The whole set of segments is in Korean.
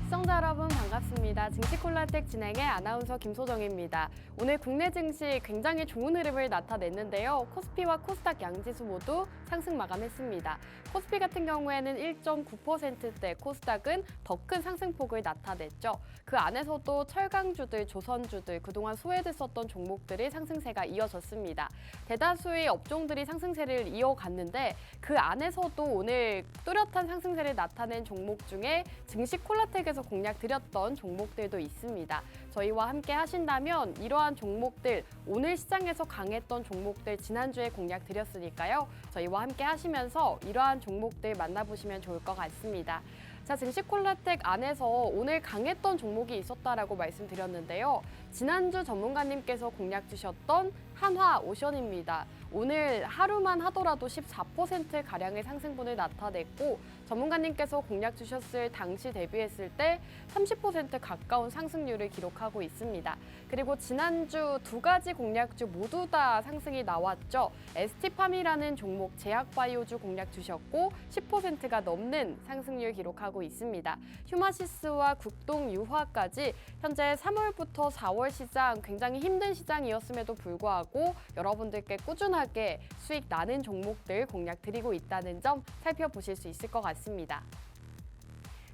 시청자 여러분 반갑습니다. 증시콜라텍 진행의 아나운서 김소정입니다. 오늘 국내 증시 굉장히 좋은 흐름을 나타냈는데요. 코스피와 코스닥 양지수 모두 상승 마감했습니다. 코스피 같은 경우에는 1.9%대, 코스닥은 더 큰 상승폭을 나타냈죠. 그 안에서도 철강주들, 조선주들, 그동안 소외됐었던 종목들의 상승세가 이어졌습니다. 대다수의 업종들이 상승세를 이어갔는데 그 안에서도 오늘 뚜렷한 상승세를 나타낸 종목 중에 증시콜라텍에서 공략드렸던 종목들도 있습니다. 저희와 함께 하신다면 이러한 종목들, 오늘 시장에서 강했던 종목들 지난주에 공략드렸으니까요. 저희와 함께 하시면서 이러한 종목들 만나보시면 좋을 것 같습니다. 자, 증시콜라텍 안에서 오늘 강했던 종목이 있었다라고 말씀드렸는데요. 지난주 전문가님께서 공략 주셨던 한화오션입니다. 오늘 하루만 하더라도 14%가량의 상승분을 나타냈고 전문가님께서 공략 주셨을 당시 대비했을 때 30% 가까운 상승률을 기록하고 있습니다. 그리고 지난주 두 가지 공략주 모두 다 상승이 나왔죠. ST팜이라는 종목 제약바이오주 공략 주셨고 10%가 넘는 상승률 기록하고 있습니다. 휴마시스와 국동유화까지 현재 3월부터 4월 시장 굉장히 힘든 시장이었음에도 불구하고 여러분들께 꾸준하게 수익 나는 종목들 공략 드리고 있다는 점 살펴보실 수 있을 것 같습니다.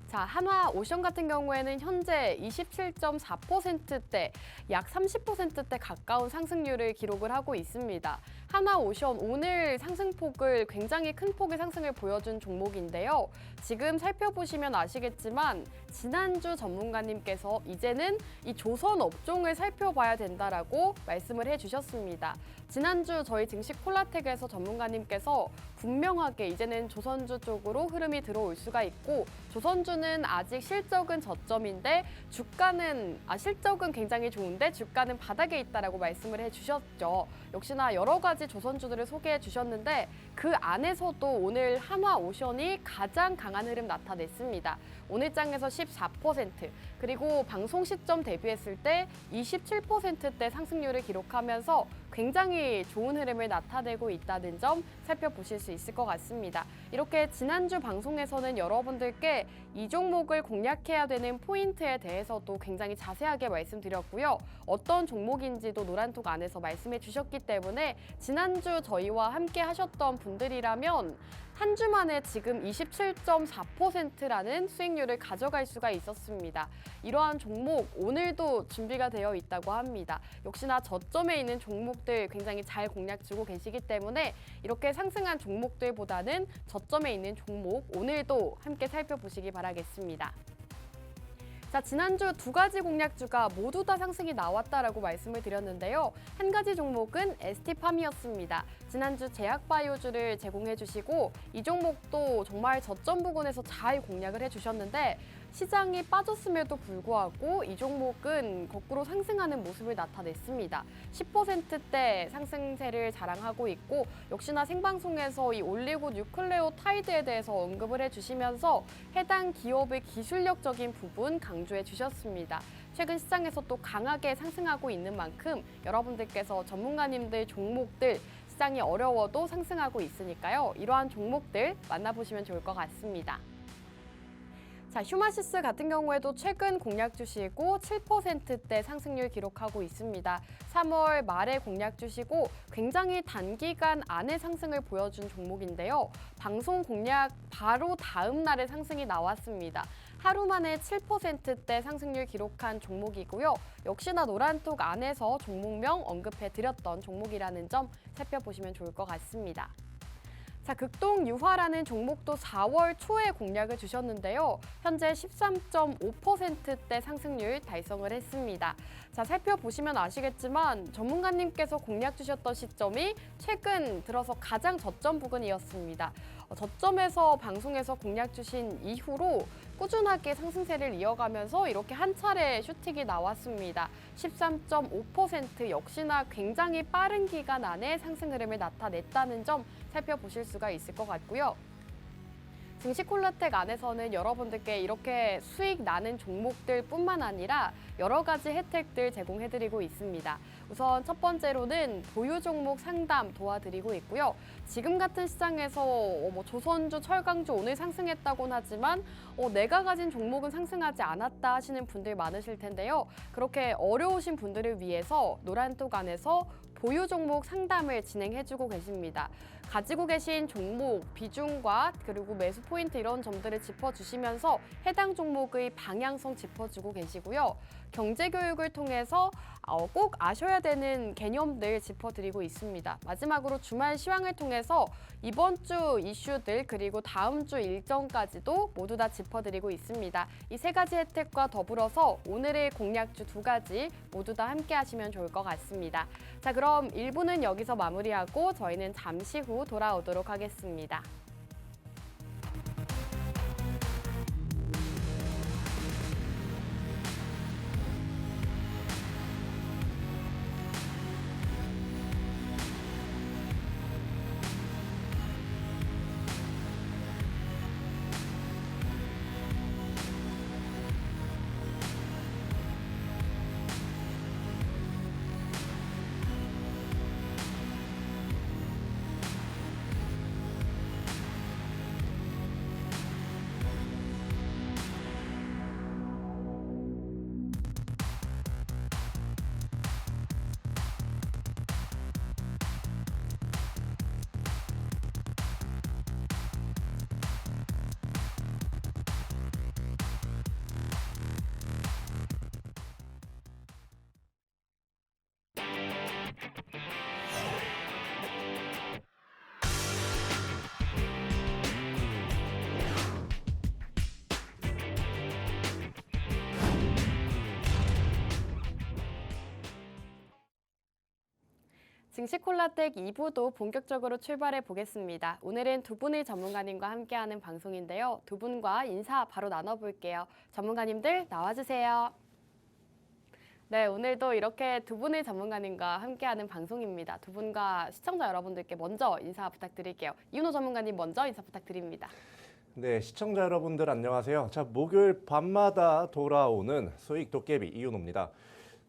자, 한화오션 같은 경우에는 현재 27.4%대, 약 30%대 가까운 상승률을 기록을 하고 있습니다. 한화오션 오늘 상승폭을 굉장히 큰 폭의 상승을 보여준 종목인데요. 지금 살펴보시면 아시겠지만 지난주 전문가님께서 이제는 이 조선 업종을 살펴봐야 된다라고 말씀을 해주셨습니다. 지난주 저희 증시콜라텍에서 전문가님께서 분명하게 이제는 조선주 쪽으로 흐름이 들어올 수가 있고 조선주는 아직 실적은 저점인데 실적은 굉장히 좋은데 주가는 바닥에 있다라고 말씀을 해주셨죠. 역시나 여러 가지 조선주들을 소개해 주셨는데 그 안에서도 오늘 한화오션이 가장 강한 흐름 나타냈습니다. 오늘 장에서 14%, 그리고 방송 시점 대비했을 때 27%대 상승률을 기록하면서 굉장히 좋은 흐름을 나타내고 있다는 점 살펴보실 수 있을 것 같습니다. 이렇게 지난주 방송에서는 여러분들께 이 종목을 공략해야 되는 포인트에 대해서도 굉장히 자세하게 말씀드렸고요. 어떤 종목인지도 노란톡 안에서 말씀해 주셨기 때문에 지난주 저희와 함께 하셨던 분들이라면 한 주 만에 지금 27.4%라는 수익률을 가져갈 수가 있었습니다. 이러한 종목 오늘도 준비가 되어 있다고 합니다. 역시나 저점에 있는 종목들 굉장히 잘 공략 주고 계시기 때문에 이렇게 상승한 종목들보다는 저점에 있는 종목 오늘도 함께 살펴보시기 바라겠습니다. 자, 지난주 두 가지 공략주가 모두 다 상승이 나왔다라고 말씀을 드렸는데요. 한 가지 종목은 ST팜이었습니다. 지난주 제약바이오주를 제공해 주시고 이 종목도 정말 저점 부근에서 잘 공략을 해주셨는데 시장이 빠졌음에도 불구하고 이 종목은 거꾸로 상승하는 모습을 나타냈습니다. 10%대 상승세를 자랑하고 있고 역시나 생방송에서 이 올리고 뉴클레오타이드에 대해서 언급을 해주시면서 해당 기업의 기술력적인 부분 강조해 주셨습니다. 최근 시장에서 또 강하게 상승하고 있는 만큼 여러분들께서 전문가님들 종목들 시장이 어려워도 상승하고 있으니까요. 이러한 종목들 만나보시면 좋을 것 같습니다. 자, 휴마시스 같은 경우에도 최근 공략 주시고 7%대 상승률 기록하고 있습니다. 3월 말에 공략 주시고 굉장히 단기간 안에 상승을 보여준 종목인데요. 방송 공략 바로 다음 날에 상승이 나왔습니다. 하루 만에 7%대 상승률 기록한 종목이고요. 역시나 노란톡 안에서 종목명 언급해 드렸던 종목이라는 점 살펴보시면 좋을 것 같습니다. 자, 극동유화라는 종목도 4월 초에 공략을 주셨는데요. 현재 13.5%대 상승률 달성을 했습니다. 자, 살펴보시면 아시겠지만 전문가님께서 공략 주셨던 시점이 최근 들어서 가장 저점 부근이었습니다. 저점에서 방송에서 공략 주신 이후로 꾸준하게 상승세를 이어가면서 이렇게 한 차례 슈팅이 나왔습니다. 13.5% 역시나 굉장히 빠른 기간 안에 상승 흐름을 나타냈다는 점 살펴보실 수가 있을 것 같고요. 증시콜라텍 안에서는 여러분들께 이렇게 수익 나는 종목들뿐만 아니라 여러 가지 혜택들 제공해드리고 있습니다. 우선 첫 번째로는 보유 종목 상담 도와드리고 있고요. 지금 같은 시장에서 조선주, 철강주 오늘 상승했다고는 하지만 내가 가진 종목은 상승하지 않았다 하시는 분들 많으실 텐데요. 그렇게 어려우신 분들을 위해서 노란톡 안에서 보유 종목 상담을 진행해주고 계십니다. 가지고 계신 종목, 비중과 그리고 매수 포인트 이런 점들을 짚어주시면서 해당 종목의 방향성 짚어주고 계시고요. 경제교육을 통해서 꼭 아셔야 되는 개념들 짚어드리고 있습니다. 마지막으로 주말 시황을 통해서 이번 주 이슈들 그리고 다음 주 일정까지도 모두 다 짚어드리고 있습니다. 이 세 가지 혜택과 더불어서 오늘의 공략주 2가지 모두 다 함께 하시면 좋을 것 같습니다. 자, 그럼 1부는 여기서 마무리하고 저희는 잠시 후 돌아오도록 하겠습니다. 증시콜라텍 2부도 본격적으로 출발해 보겠습니다. 오늘은 두 분의 전문가님과 함께하는 방송인데요. 두 분과 인사 바로 나눠볼게요. 전문가님들 나와주세요. 네, 오늘도 이렇게 두 분의 전문가님과 함께하는 방송입니다. 두 분과 시청자 여러분들께 먼저 인사 부탁드릴게요. 이윤호 전문가님 먼저 인사 부탁드립니다. 네, 시청자 여러분들 안녕하세요. 자, 목요일 밤마다 돌아오는 수익 도깨비 이윤호입니다.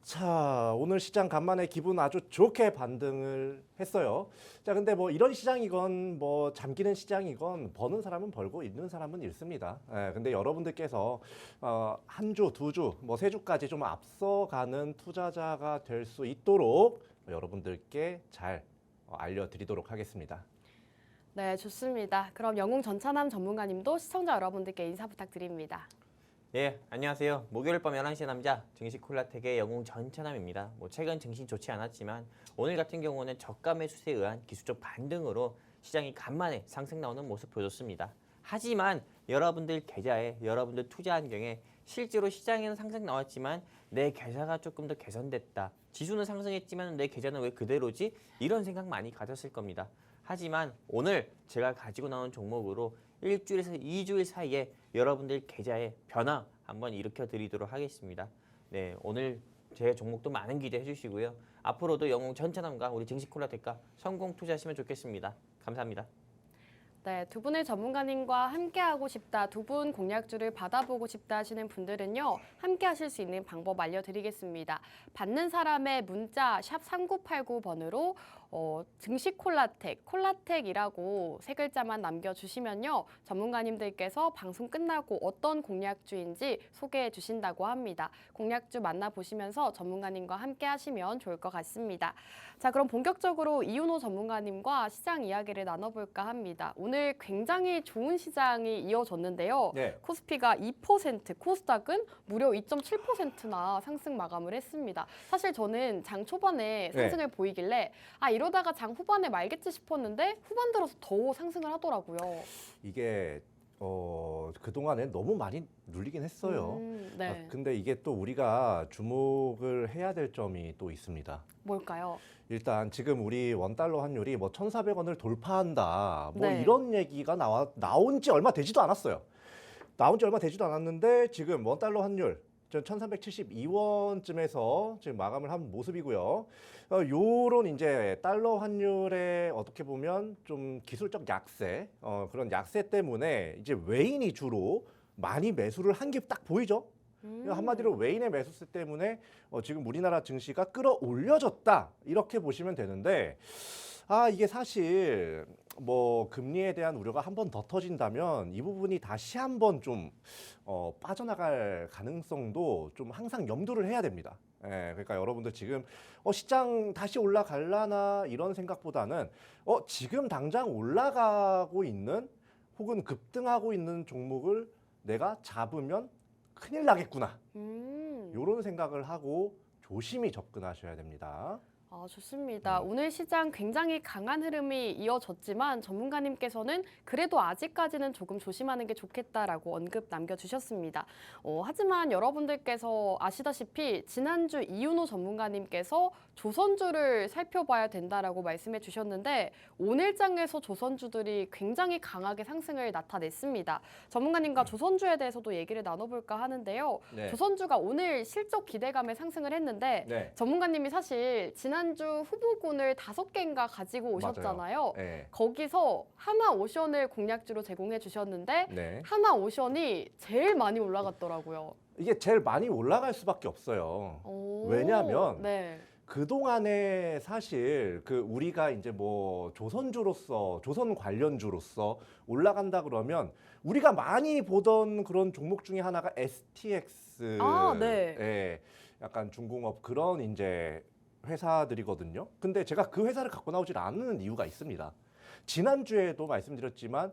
자, 오늘 시장 간만에 기분 아주 좋게 반등을 했어요. 자, 근데 뭐 이런 시장이건 뭐 잠기는 시장이건 버는 사람은 벌고 잃는 사람은 잃습니다. 근데 여러분들께서 한 주, 두 주, 뭐 세 주까지 좀 앞서가는 투자자가 될 수 있도록 여러분들께 잘 알려드리도록 하겠습니다. 네, 좋습니다. 그럼 영웅 전찬함 전문가님도 시청자 여러분들께 인사 부탁드립니다. 예, 안녕하세요. 목요일 밤 11시의 남자 증시콜라텍의 영웅 전찬함입니다. 최근 증시 좋지 않았지만 오늘 같은 경우는 저가 매수세에 의한 기술적 반등으로 시장이 간만에 상승 나오는 모습 보여줬습니다. 하지만 여러분들 계좌에, 여러분들 투자 환경에 실제로 시장에는 상승 나왔지만 내 계좌가 조금 더 개선됐다. 지수는 상승했지만 내 계좌는 왜 그대로지? 이런 생각 많이 가졌을 겁니다. 하지만 오늘 제가 가지고 나온 종목으로 일주일에서 2주일 사이에 여러분들 계좌에 변화 한번 일으켜 드리도록 하겠습니다. 네, 오늘 제 종목도 많은 기대해 주시고요. 앞으로도 영웅 전찬함과 우리 증시콜라텍과 성공 투자하시면 좋겠습니다. 감사합니다. 네, 두 분의 전문가님과 함께하고 싶다, 두 분 공략주를 받아보고 싶다 하시는 분들은요, 함께 하실 수 있는 방법 알려드리겠습니다. 받는 사람의 문자 샵 3989번으로 증시콜라텍, 콜라텍이라고 세 글자만 남겨주시면요, 전문가님들께서 방송 끝나고 어떤 공략주인지 소개해 주신다고 합니다. 공략주 만나보시면서 전문가님과 함께 하시면 좋을 것 같습니다. 자, 그럼 본격적으로 이윤호 전문가님과 시장 이야기를 나눠볼까 합니다. 오늘 굉장히 좋은 시장이 이어졌는데요. 네. 코스피가 2%, 코스닥은 무려 2.7%나 상승 마감을 했습니다. 사실 저는 장 초반에 상승을 보이길래 이러다가 장 후반에 말겠지 싶었는데 후반 들어서 더 상승을 하더라고요. 이게 그동안에 너무 많이 눌리긴 했어요. 네. 근데 이게 또 우리가 주목을 해야 될 점이 또 있습니다. 뭘까요? 일단 지금 우리 원달러 환율이 뭐 1,400원을 돌파한다. 뭐 네. 이런 얘기가 나온 지 얼마 되지도 않았어요. 나온 지 얼마 되지도 않았는데 지금 원달러 환율 전 1,372원쯤에서 지금 마감을 한 모습이고요. 요런 이제 달러 환율의 어떻게 보면 좀 기술적 약세, 그런 약세 때문에 이제 외인이 주로 많이 매수를 한 게 딱 보이죠? 한마디로 외인의 매수세 때문에 지금 우리나라 증시가 끌어올려졌다 이렇게 보시면 되는데 이게 사실 뭐 금리에 대한 우려가 한 번 더 터진다면 이 부분이 다시 한번 좀 빠져나갈 가능성도 좀 항상 염두를 해야 됩니다. 예, 그러니까 여러분들 지금 시장 다시 올라갈라나 이런 생각보다는 지금 당장 올라가고 있는 혹은 급등하고 있는 종목을 내가 잡으면 큰일 나겠구나. 이런 생각을 하고 조심히 접근하셔야 됩니다. 좋습니다. 오늘 시장 굉장히 강한 흐름이 이어졌지만 전문가님께서는 그래도 아직까지는 조금 조심하는 게 좋겠다라고 언급 남겨주셨습니다. 하지만 여러분들께서 아시다시피 지난주 이윤호 전문가님께서 조선주를 살펴봐야 된다라고 말씀해 주셨는데 오늘장에서 조선주들이 굉장히 강하게 상승을 나타냈습니다. 전문가님과 조선주에 대해서도 얘기를 나눠볼까 하는데요. 네. 조선주가 오늘 실적 기대감에 상승을 했는데 네. 전문가님이 사실 지난주 후보군을 5개인가 가지고 오셨잖아요. 네. 거기서 하나오션을 공략주로 제공해 주셨는데 네. 하나오션이 제일 많이 올라갔더라고요. 이게 제일 많이 올라갈 수밖에 없어요. 왜냐하면 네. 그동안에 사실 우리가 이제 뭐 조선주로서 조선 관련주로서 올라간다 그러면 우리가 많이 보던 그런 종목 중에 하나가 STX. 네. 예, 약간 중공업 그런 이제 회사들이거든요. 근데 제가 그 회사를 갖고 나오질 않는 이유가 있습니다. 지난주에도 말씀드렸지만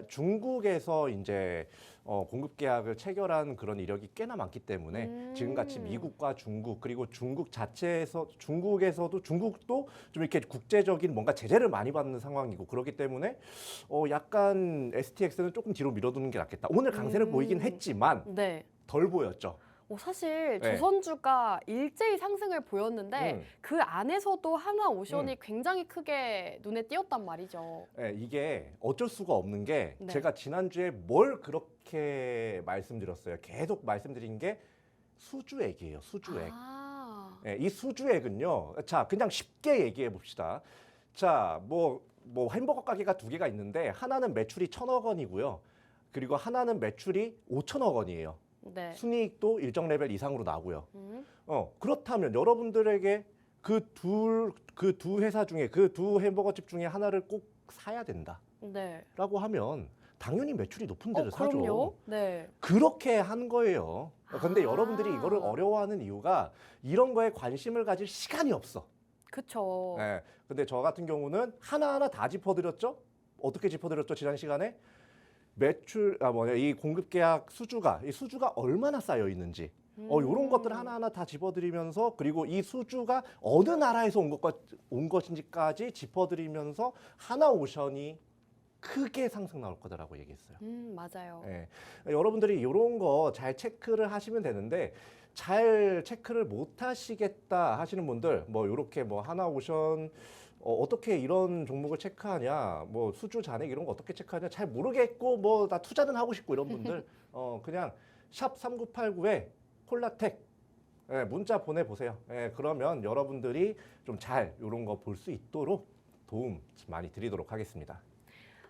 중국에서 이제 공급 계약을 체결한 그런 이력이 꽤나 많기 때문에 지금같이 미국과 중국 그리고 중국에서도 좀 이렇게 국제적인 뭔가 제재를 많이 받는 상황이고 그렇기 때문에 약간 STX는 조금 뒤로 밀어두는 게 낫겠다. 오늘 강세를 보이긴 했지만 네. 덜 보였죠. 사실 네. 조선주가 일제히 상승을 보였는데 그 안에서도 하나오션이 굉장히 크게 눈에 띄었단 말이죠. 네, 이게 어쩔 수가 없는 게 네. 제가 지난주에 뭘 그렇게 말씀드렸어요. 계속 말씀드린 게 수주액이에요. 수주액. 네, 이 수주액은요. 자, 그냥 쉽게 얘기해 봅시다. 자, 뭐 햄버거 가게가 2개가 있는데 하나는 매출이 1,000억 원이고요. 그리고 하나는 매출이 5천억 원이에요. 네. 순이익도 일정 레벨 이상으로 나오고요. 그렇다면 여러분들에게 그 두 회사 중에 그 두 햄버거집 중에 하나를 꼭 사야 된다라고 네. 하면 당연히 매출이 높은 데를 사죠. 그럼요. 네. 그렇게 한 거예요. 근데 여러분들이 이거를 어려워하는 이유가 이런 거에 관심을 가질 시간이 없어. 그쵸. 네. 근데 저 같은 경우는 하나하나 다 짚어드렸죠. 어떻게 짚어드렸죠? 지난 시간에 이 공급 계약 이 수주가 얼마나 쌓여 있는지 이런 것들 하나하나 다 짚어드리면서 그리고 이 수주가 어느 나라에서 온 것인지까지 짚어드리면서 하나오션이 크게 상승 나올 거다라고 얘기했어요. 맞아요. 네. 여러분들이 이런 거 잘 체크를 하시면 되는데 잘 체크를 못 하시겠다 하시는 분들 뭐 이렇게 뭐 하나오션 어떻게 이런 종목을 체크하냐, 뭐 수주 잔액 이런 거 어떻게 체크하냐 잘 모르겠고 뭐 나 투자는 하고 싶고 이런 분들 그냥 샵 3989에 콜라텍 문자 보내보세요. 그러면 여러분들이 좀 잘 이런 거 볼 수 있도록 도움 많이 드리도록 하겠습니다.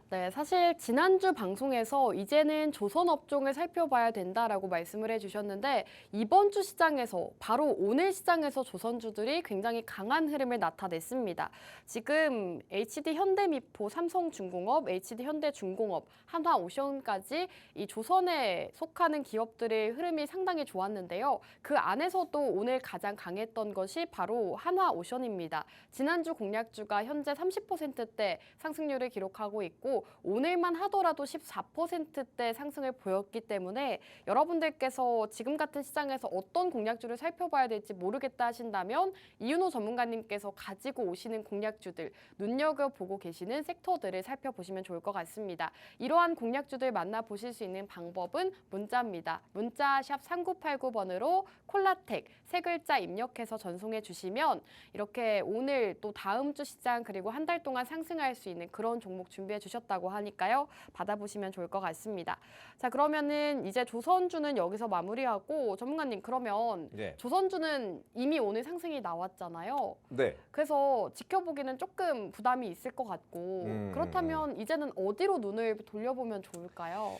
네, 사실 지난주 방송에서 이제는 조선업종을 살펴봐야 된다라고 말씀을 해주셨는데 이번 주 시장에서 바로 오늘 시장에서 조선주들이 굉장히 강한 흐름을 나타냈습니다. 지금 HD현대미포, 삼성중공업, HD현대중공업, 한화오션까지 이 조선에 속하는 기업들의 흐름이 상당히 좋았는데요. 그 안에서도 오늘 가장 강했던 것이 바로 한화오션입니다. 지난주 공략주가 현재 30%대 상승률을 기록하고 있고 오늘만 하더라도 14%대 상승을 보였기 때문에 여러분들께서 지금 같은 시장에서 어떤 공략주를 살펴봐야 될지 모르겠다 하신다면 이윤호 전문가님께서 가지고 오시는 공략주들, 눈여겨보고 계시는 섹터들을 살펴보시면 좋을 것 같습니다. 이러한 공략주들 만나보실 수 있는 방법은 문자입니다. 문자 샵 3989번으로 콜라텍 세 글자 입력해서 전송해 주시면 이렇게 오늘 또 다음 주 시장 그리고 한 달 동안 상승할 수 있는 그런 종목 준비해 주셨다고 하셨다고 하니까요. 받아보시면 좋을 것 같습니다. 자, 그러면은 이제 조선주는 여기서 마무리하고 전문가님 그러면 네. 조선주는 이미 오늘 상승이 나왔잖아요. 네. 그래서 지켜보기는 조금 부담이 있을 것 같고 그렇다면 이제는 어디로 눈을 돌려보면 좋을까요?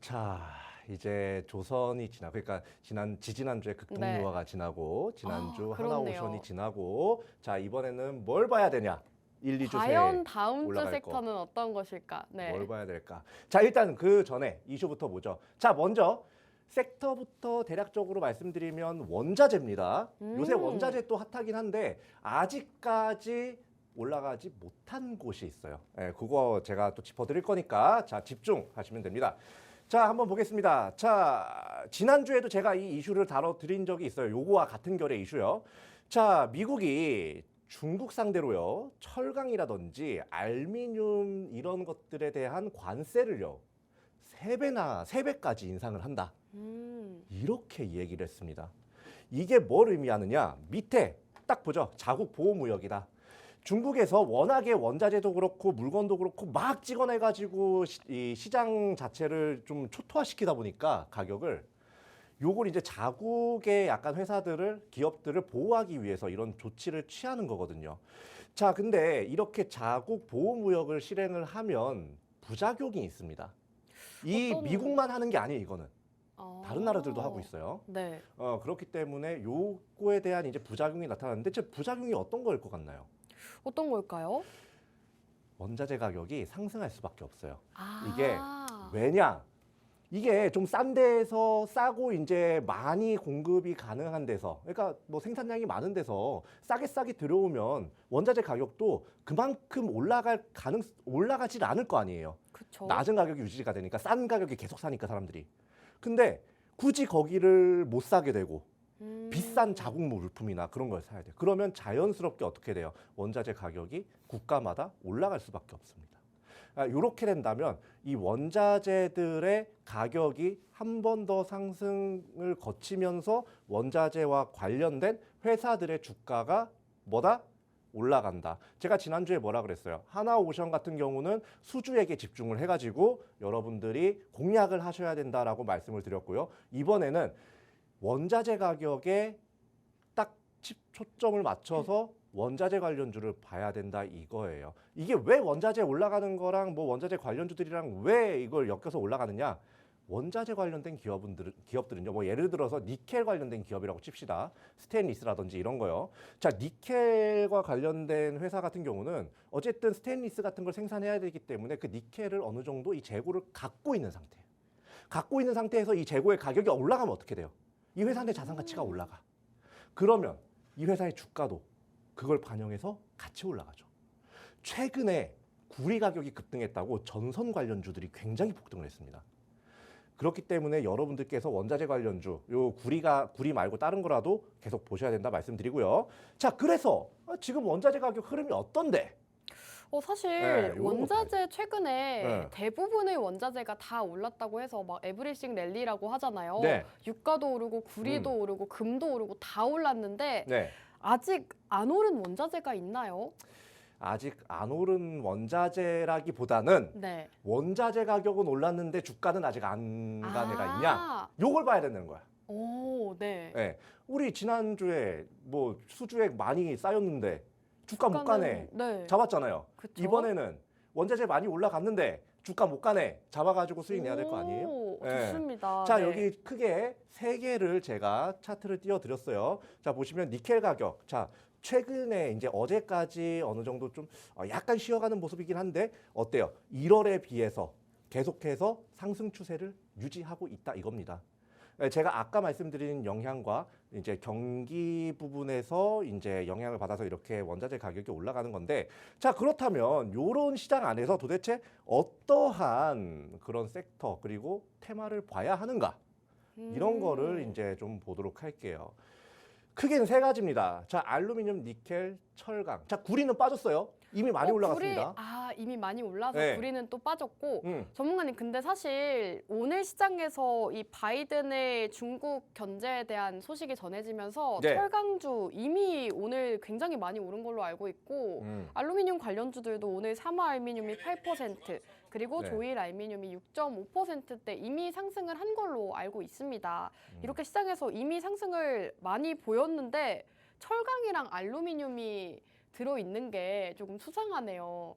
자, 이제 조선이 지나고 그러니까 지지난주에 극동유화가 지나고 지난주 그렇네요. 하나오션이 지나고 자, 이번에는 뭘 봐야 되냐? 1, 2주 새에 과연 다음 주 올라갈 섹터는 어떤 것일까? 네. 뭘 봐야 될까? 자, 일단 그 전에 이슈부터 보죠. 자, 먼저 섹터부터 대략적으로 말씀드리면 원자재입니다. 요새 원자재 또 핫하긴 한데 아직까지 올라가지 못한 곳이 있어요. 예, 그거 제가 또 짚어드릴 거니까 자, 집중하시면 됩니다. 자, 한번 보겠습니다. 자, 지난주에도 제가 이 이슈를 다뤄드린 적이 있어요. 요거와 같은 결의 이슈요. 자, 미국이 중국 상대로요, 철강이라든지 알루미늄 이런 것들에 대한 관세를요, 3배까지 인상을 한다. 이렇게 얘기를 했습니다. 이게 뭘 의미하느냐? 밑에 딱 보죠. 자국 보호 무역이다. 중국에서 워낙에 원자재도 그렇고 물건도 그렇고 막 찍어내가지고 이 시장 자체를 좀 초토화시키다 보니까 가격을 요걸 이제 자국의 약간 기업들을 보호하기 위해서 이런 조치를 취하는 거거든요. 자, 근데 이렇게 자국 보호 무역을 실행을 하면 부작용이 있습니다. 이 미국만 하는 게 아니에요, 이거는. 다른 나라들도 하고 있어요. 네. 그렇기 때문에 요거에 대한 이제 부작용이 나타나는데 제 부작용이 어떤 거일 것 같나요? 어떤 걸까요? 원자재 가격이 상승할 수밖에 없어요. 아. 이게 왜냐? 이게 좀 싼 데서 싸고 이제 많이 공급이 가능한 데서, 그러니까 뭐 생산량이 많은 데서 싸게 들어오면 원자재 가격도 그만큼 올라가질 않을 거 아니에요. 그쵸. 낮은 가격이 유지가 되니까 싼 가격에 계속 사니까 사람들이. 근데 굳이 거기를 못 사게 되고 비싼 자국 물품이나 그런 걸 사야 돼요. 그러면 자연스럽게 어떻게 돼요? 원자재 가격이 국가마다 올라갈 수밖에 없습니다. 이렇게 된다면 이 원자재들의 가격이 한 번 더 상승을 거치면서 원자재와 관련된 회사들의 주가가 뭐다? 올라간다. 제가 지난주에 뭐라 그랬어요? 하나오션 같은 경우는 수주에게 집중을 해가지고 여러분들이 공략을 하셔야 된다라고 말씀을 드렸고요. 이번에는 원자재 가격에 딱 초점을 맞춰서 원자재 관련주를 봐야 된다 이거예요. 이게 왜 원자재 올라가는 거랑 뭐 원자재 관련주들이랑 왜 이걸 엮여서 올라가느냐? 원자재 관련된 기업들은요. 뭐 예를 들어서 니켈 관련된 기업이라고 칩시다. 스테인리스라든지 이런 거요. 자, 니켈과 관련된 회사 같은 경우는 어쨌든 스테인리스 같은 걸 생산해야 되기 때문에 그 니켈을 어느 정도 이 재고를 갖고 있는 상태예요. 갖고 있는 상태에서 이 재고의 가격이 올라가면 어떻게 돼요? 이 회사의 자산 가치가 올라가. 그러면 이 회사의 주가도 그걸 반영해서 같이 올라가죠. 최근에 구리 가격이 급등했다고 전선 관련주들이 굉장히 폭등을 했습니다. 그렇기 때문에 여러분들께서 원자재 관련주, 요 구리 말고 다른 거라도 계속 보셔야 된다 말씀드리고요. 자, 그래서 지금 원자재 가격 흐름이 어떤데? 사실 네, 요런 거 원자재 최근에 네. 대부분의 원자재가 다 올랐다고 해서 막 에브리싱 랠리라고 하잖아요. 네. 유가도 오르고 구리도 오르고 금도 오르고 다 올랐는데 네. 아직 안 오른 원자재가 있나요? 아직 안 오른 원자재라기보다는 네. 원자재 가격은 올랐는데 주가는 아직 안 간 애가 있냐? 요걸 봐야 되는 거야. 오, 네. 네. 우리 지난주에 뭐 수주액 많이 쌓였는데 주가 못 가네. 네. 잡았잖아요. 그쵸? 이번에는 원자재 많이 올라갔는데 주가 못 가네. 잡아가지고 수익 내야 될 거 아니에요? 오, 네. 좋습니다. 자, 네. 여기 크게 세 개를 제가 차트를 띄워드렸어요. 자, 보시면 니켈 가격. 자, 최근에 이제 어제까지 어느 정도 좀 약간 쉬어가는 모습이긴 한데 어때요? 1월에 비해서 계속해서 상승 추세를 유지하고 있다 이겁니다. 제가 아까 말씀드린 영향과 이제 경기 부분에서 이제 영향을 받아서 이렇게 원자재 가격이 올라가는 건데, 자, 그렇다면 이런 시장 안에서 도대체 어떠한 그런 섹터 그리고 테마를 봐야 하는가? 이런 거를 이제 좀 보도록 할게요. 크게는 세 가지입니다. 자, 알루미늄, 니켈, 철강. 자, 구리는 빠졌어요. 이미 많이 올라갔습니다. 이미 많이 올라서 네. 구리는 또 빠졌고 전문가님, 전문가님 근데 사실 오늘 시장에서 이 바이든의 중국 견제에 대한 소식이 전해지면서 네. 철강주 이미 오늘 굉장히 많이 오른 걸로 알고 있고 알루미늄 관련주들도 오늘 사마 알루미늄이 8%, 그리고 네. 조일 알루미늄이 6.5%대 이미 상승을 한 걸로 알고 있습니다. 이렇게 시장에서 이미 상승을 많이 보였는데 철강이랑 알루미늄이 들어있는 게 조금 수상하네요.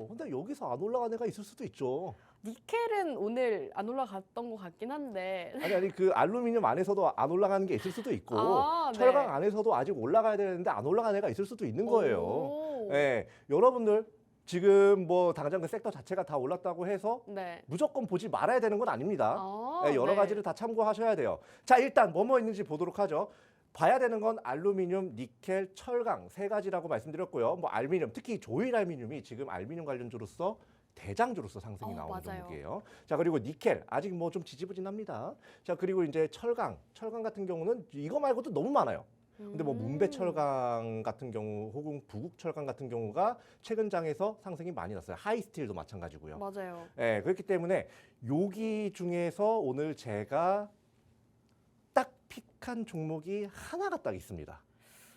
근데 여기서 안 올라간 애가 있을 수도 있죠. 니켈은 오늘 안 올라갔던 것 같긴 한데. 아니 그 알루미늄 안에서도 안 올라가는 게 있을 수도 있고 아, 네. 철강 안에서도 아직 올라가야 되는데 안 올라간 애가 있을 수도 있는 거예요. 오. 예, 여러분들 지금 뭐 당장 그 섹터 자체가 다 올랐다고 해서 네. 무조건 보지 말아야 되는 건 아닙니다. 아, 예, 여러 네. 가지를 다 참고하셔야 돼요. 자, 일단 뭐뭐 있는지 보도록 하죠. 봐야 되는 건 알루미늄, 니켈, 철강 세 가지라고 말씀드렸고요. 뭐 알루미늄, 특히 조일 알루미늄이 지금 알루미늄 관련주로서 대장주로서 상승이 나오는 맞아요. 종목이에요. 자, 그리고 니켈 아직 뭐 좀 지지부진합니다. 자, 그리고 이제 철강 같은 경우는 이거 말고도 너무 많아요. 근데 뭐 문배철강 같은 경우 혹은 부국철강 같은 경우가 최근 장에서 상승이 많이 났어요. 하이스틸도 마찬가지고요. 맞아요. 예, 그렇기 때문에 여기 중에서 오늘 제가 딱 픽한 종목이 하나가 딱 있습니다.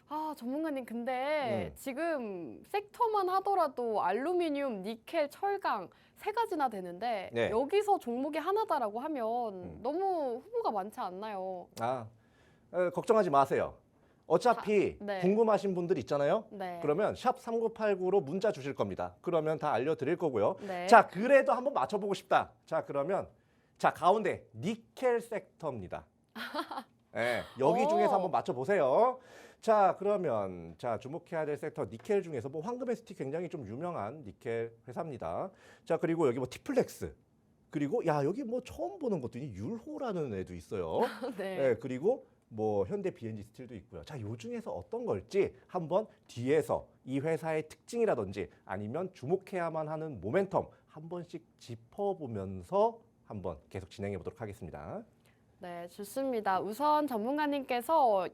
아, 전문가님, 근데 음. 지금 섹터만 하더라도 알루미늄, 니켈, 철강 세 가지나 되는데 네. 여기서 종목이 하나다라고 하면 너무 후보가 많지 않나요? 걱정하지 마세요. 어차피 네. 궁금하신 분들 있잖아요. 네. 그러면 샵 3989로 문자 주실 겁니다. 그러면 다 알려드릴 거고요. 네. 자, 그래도 한번 맞춰보고 싶다. 자, 그러면 자 가운데 니켈 섹터입니다. 네, 여기 오. 중에서 한번 맞춰보세요. 자, 그러면 자 주목해야 될 섹터 니켈 중에서 뭐 황금에스티 굉장히 좀 유명한 니켈 회사입니다. 자, 그리고 여기 뭐 티플렉스. 그리고 야 여기 뭐 처음 보는 것도 율호라는 애도 있어요. 네. 네, 그리고 뭐 현대 BNG 스틸도 있고요. 자, 요 중에서 어떤 걸지 한번 뒤에서 이 회사의 특징이라든지 아니면 주목해야만 하는 모멘텀 한 번씩 짚어보면서 한번 계속 진행해 보도록 하겠습니다. 네, 좋습니다. 우선 전문가님께서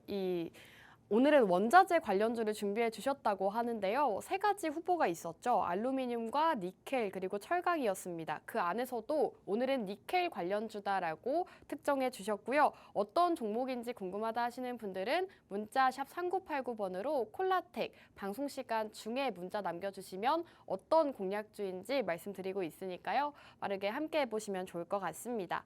오늘은 원자재 관련주를 준비해 주셨다고 하는데요. 세 가지 후보가 있었죠. 알루미늄과 니켈 그리고 철강이었습니다. 그 안에서도 오늘은 니켈 관련주다라고 특정해 주셨고요. 어떤 종목인지 궁금하다 하시는 분들은 문자 샵 3989번으로 콜라텍 방송 시간 중에 문자 남겨주시면 어떤 공략주인지 말씀드리고 있으니까요. 빠르게 함께 해보시면 좋을 것 같습니다.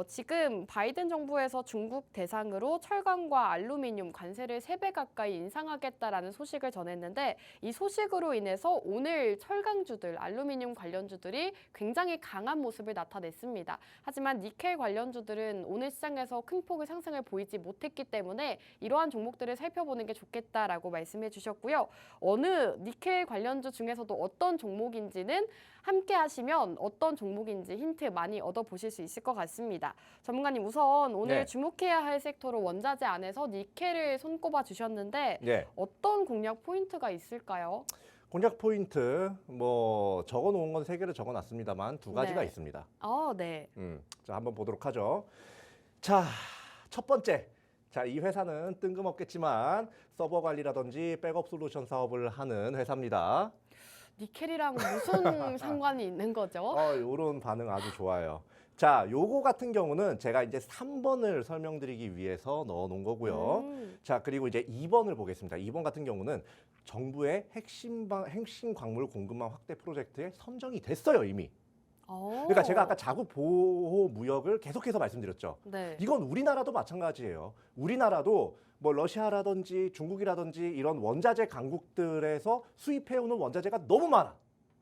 지금 바이든 정부에서 중국 대상으로 철강과 알루미늄 관세를 3배 가까이 인상하겠다라는 소식을 전했는데 이 소식으로 인해서 오늘 철강주들, 알루미늄 관련주들이 굉장히 강한 모습을 나타냈습니다. 하지만 니켈 관련주들은 오늘 시장에서 큰 폭의 상승을 보이지 못했기 때문에 이러한 종목들을 살펴보는 게 좋겠다라고 말씀해 주셨고요. 어느 니켈 관련주 중에서도 어떤 종목인지는 함께 하시면 어떤 종목인지 힌트 많이 얻어보실 수 있을 것 같습니다. 전문가님, 우선 오늘 네. 주목해야 할 섹터로 원자재 안에서 니켈을 손꼽아 주셨는데 네, 어떤 공략 포인트가 있을까요? 공략 포인트 뭐 적어놓은 건 3개를 적어놨습니다만 2가지가 네. 있습니다. 네. 자, 한번 보도록 하죠. 자, 첫 번째. 자, 이 회사는 뜬금없겠지만 서버 관리라든지 백업 솔루션 사업을 하는 회사입니다. 니켈이랑 무슨 상관이 있는 거죠? 요런 반응 아주 좋아요. 자, 요거 같은 경우는 제가 이제 3번을 설명드리기 위해서 넣어 놓은 거고요. 자, 그리고 이제 2번을 보겠습니다. 2번 같은 경우는 정부의 핵심 광물 공급망 확대 프로젝트에 선정이 됐어요, 이미. 그러니까 제가 아까 자국 보호 무역을 계속해서 말씀드렸죠. 네. 이건 우리나라도 마찬가지예요. 우리나라도 뭐 러시아라든지 중국이라든지 이런 원자재 강국들에서 수입해오는 원자재가 너무 많아.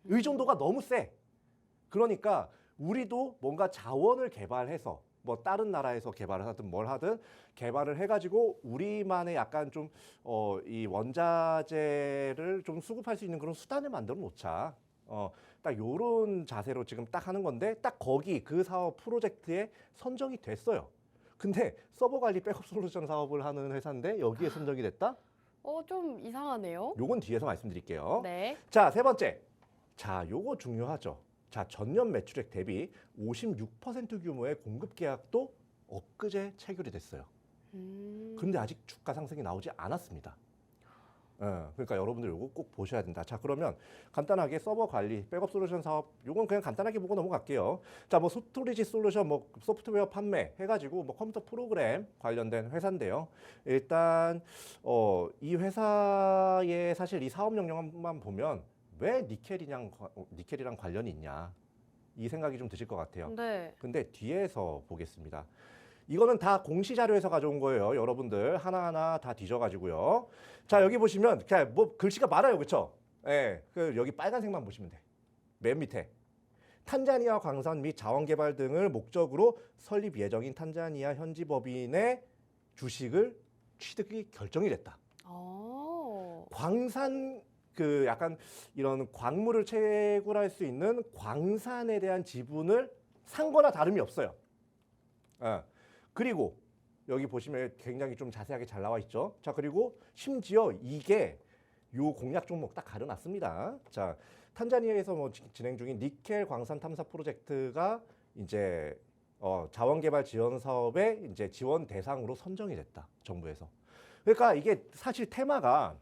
의존도가 너무 세. 그러니까 우리도 뭔가 자원을 개발해서 뭐 다른 나라에서 개발을 하든 뭘 하든 개발을 해가지고 우리만의 약간 좀 이 원자재를 좀 수급할 수 있는 그런 수단을 만들어 놓자. 딱 요런 자세로 지금 딱 하는 건데 딱 거기 그 사업 프로젝트에 선정이 됐어요. 근데 서버 관리 백업 솔루션 사업을 하는 회사인데 여기에 선정이 됐다? 좀 이상하네요. 요건 뒤에서 말씀드릴게요. 네. 자, 세 번째. 자, 요거 중요하죠. 자, 전년 매출액 대비 56% 규모의 공급 계약도 엊그제 체결이 됐어요. 그런데 아직 주가 상승이 나오지 않았습니다. 그러니까 여러분들 요거 꼭 보셔야 된다. 자, 그러면 간단하게 서버 관리, 백업 솔루션 사업 요건 그냥 간단하게 보고 넘어갈게요. 자, 뭐 스토리지 솔루션, 뭐 소프트웨어 판매 해가지고 뭐 컴퓨터 프로그램 관련된 회사인데요. 일단 이 회사의 사실 이 사업 영역만 보면 왜 니켈이랑 관련이 있냐? 이 생각이 좀 드실 것 같아요. 네. 근데 뒤에서 보겠습니다. 이거는 다 공시 자료에서 가져온 거예요. 여러분들 하나하나 다 뒤져가지고요. 자, 여기 보시면 그냥 뭐 글씨가 많아요, 그렇죠? 예, 그 여기 빨간색만 보시면 돼. 맨 밑에 탄자니아 광산 및 자원 개발 등을 목적으로 설립 예정인 탄자니아 현지 법인의 주식을 취득이 결정이 됐다. 광산 그 약간 이런 광물을 채굴할 수 있는 광산에 대한 지분을 산 거나 다름이 없어요. 예. 그리고 여기 보시면 굉장히 좀 자세하게 잘 나와 있죠. 자, 그리고 심지어 이게 요 공략 종목 딱 가려놨습니다. 자, 탄자니아에서 뭐 진행 중인 니켈 광산 탐사 프로젝트가 이제 자원개발 지원 사업의 이제 지원 대상으로 선정이 됐다. 정부에서. 그러니까 이게 사실 테마가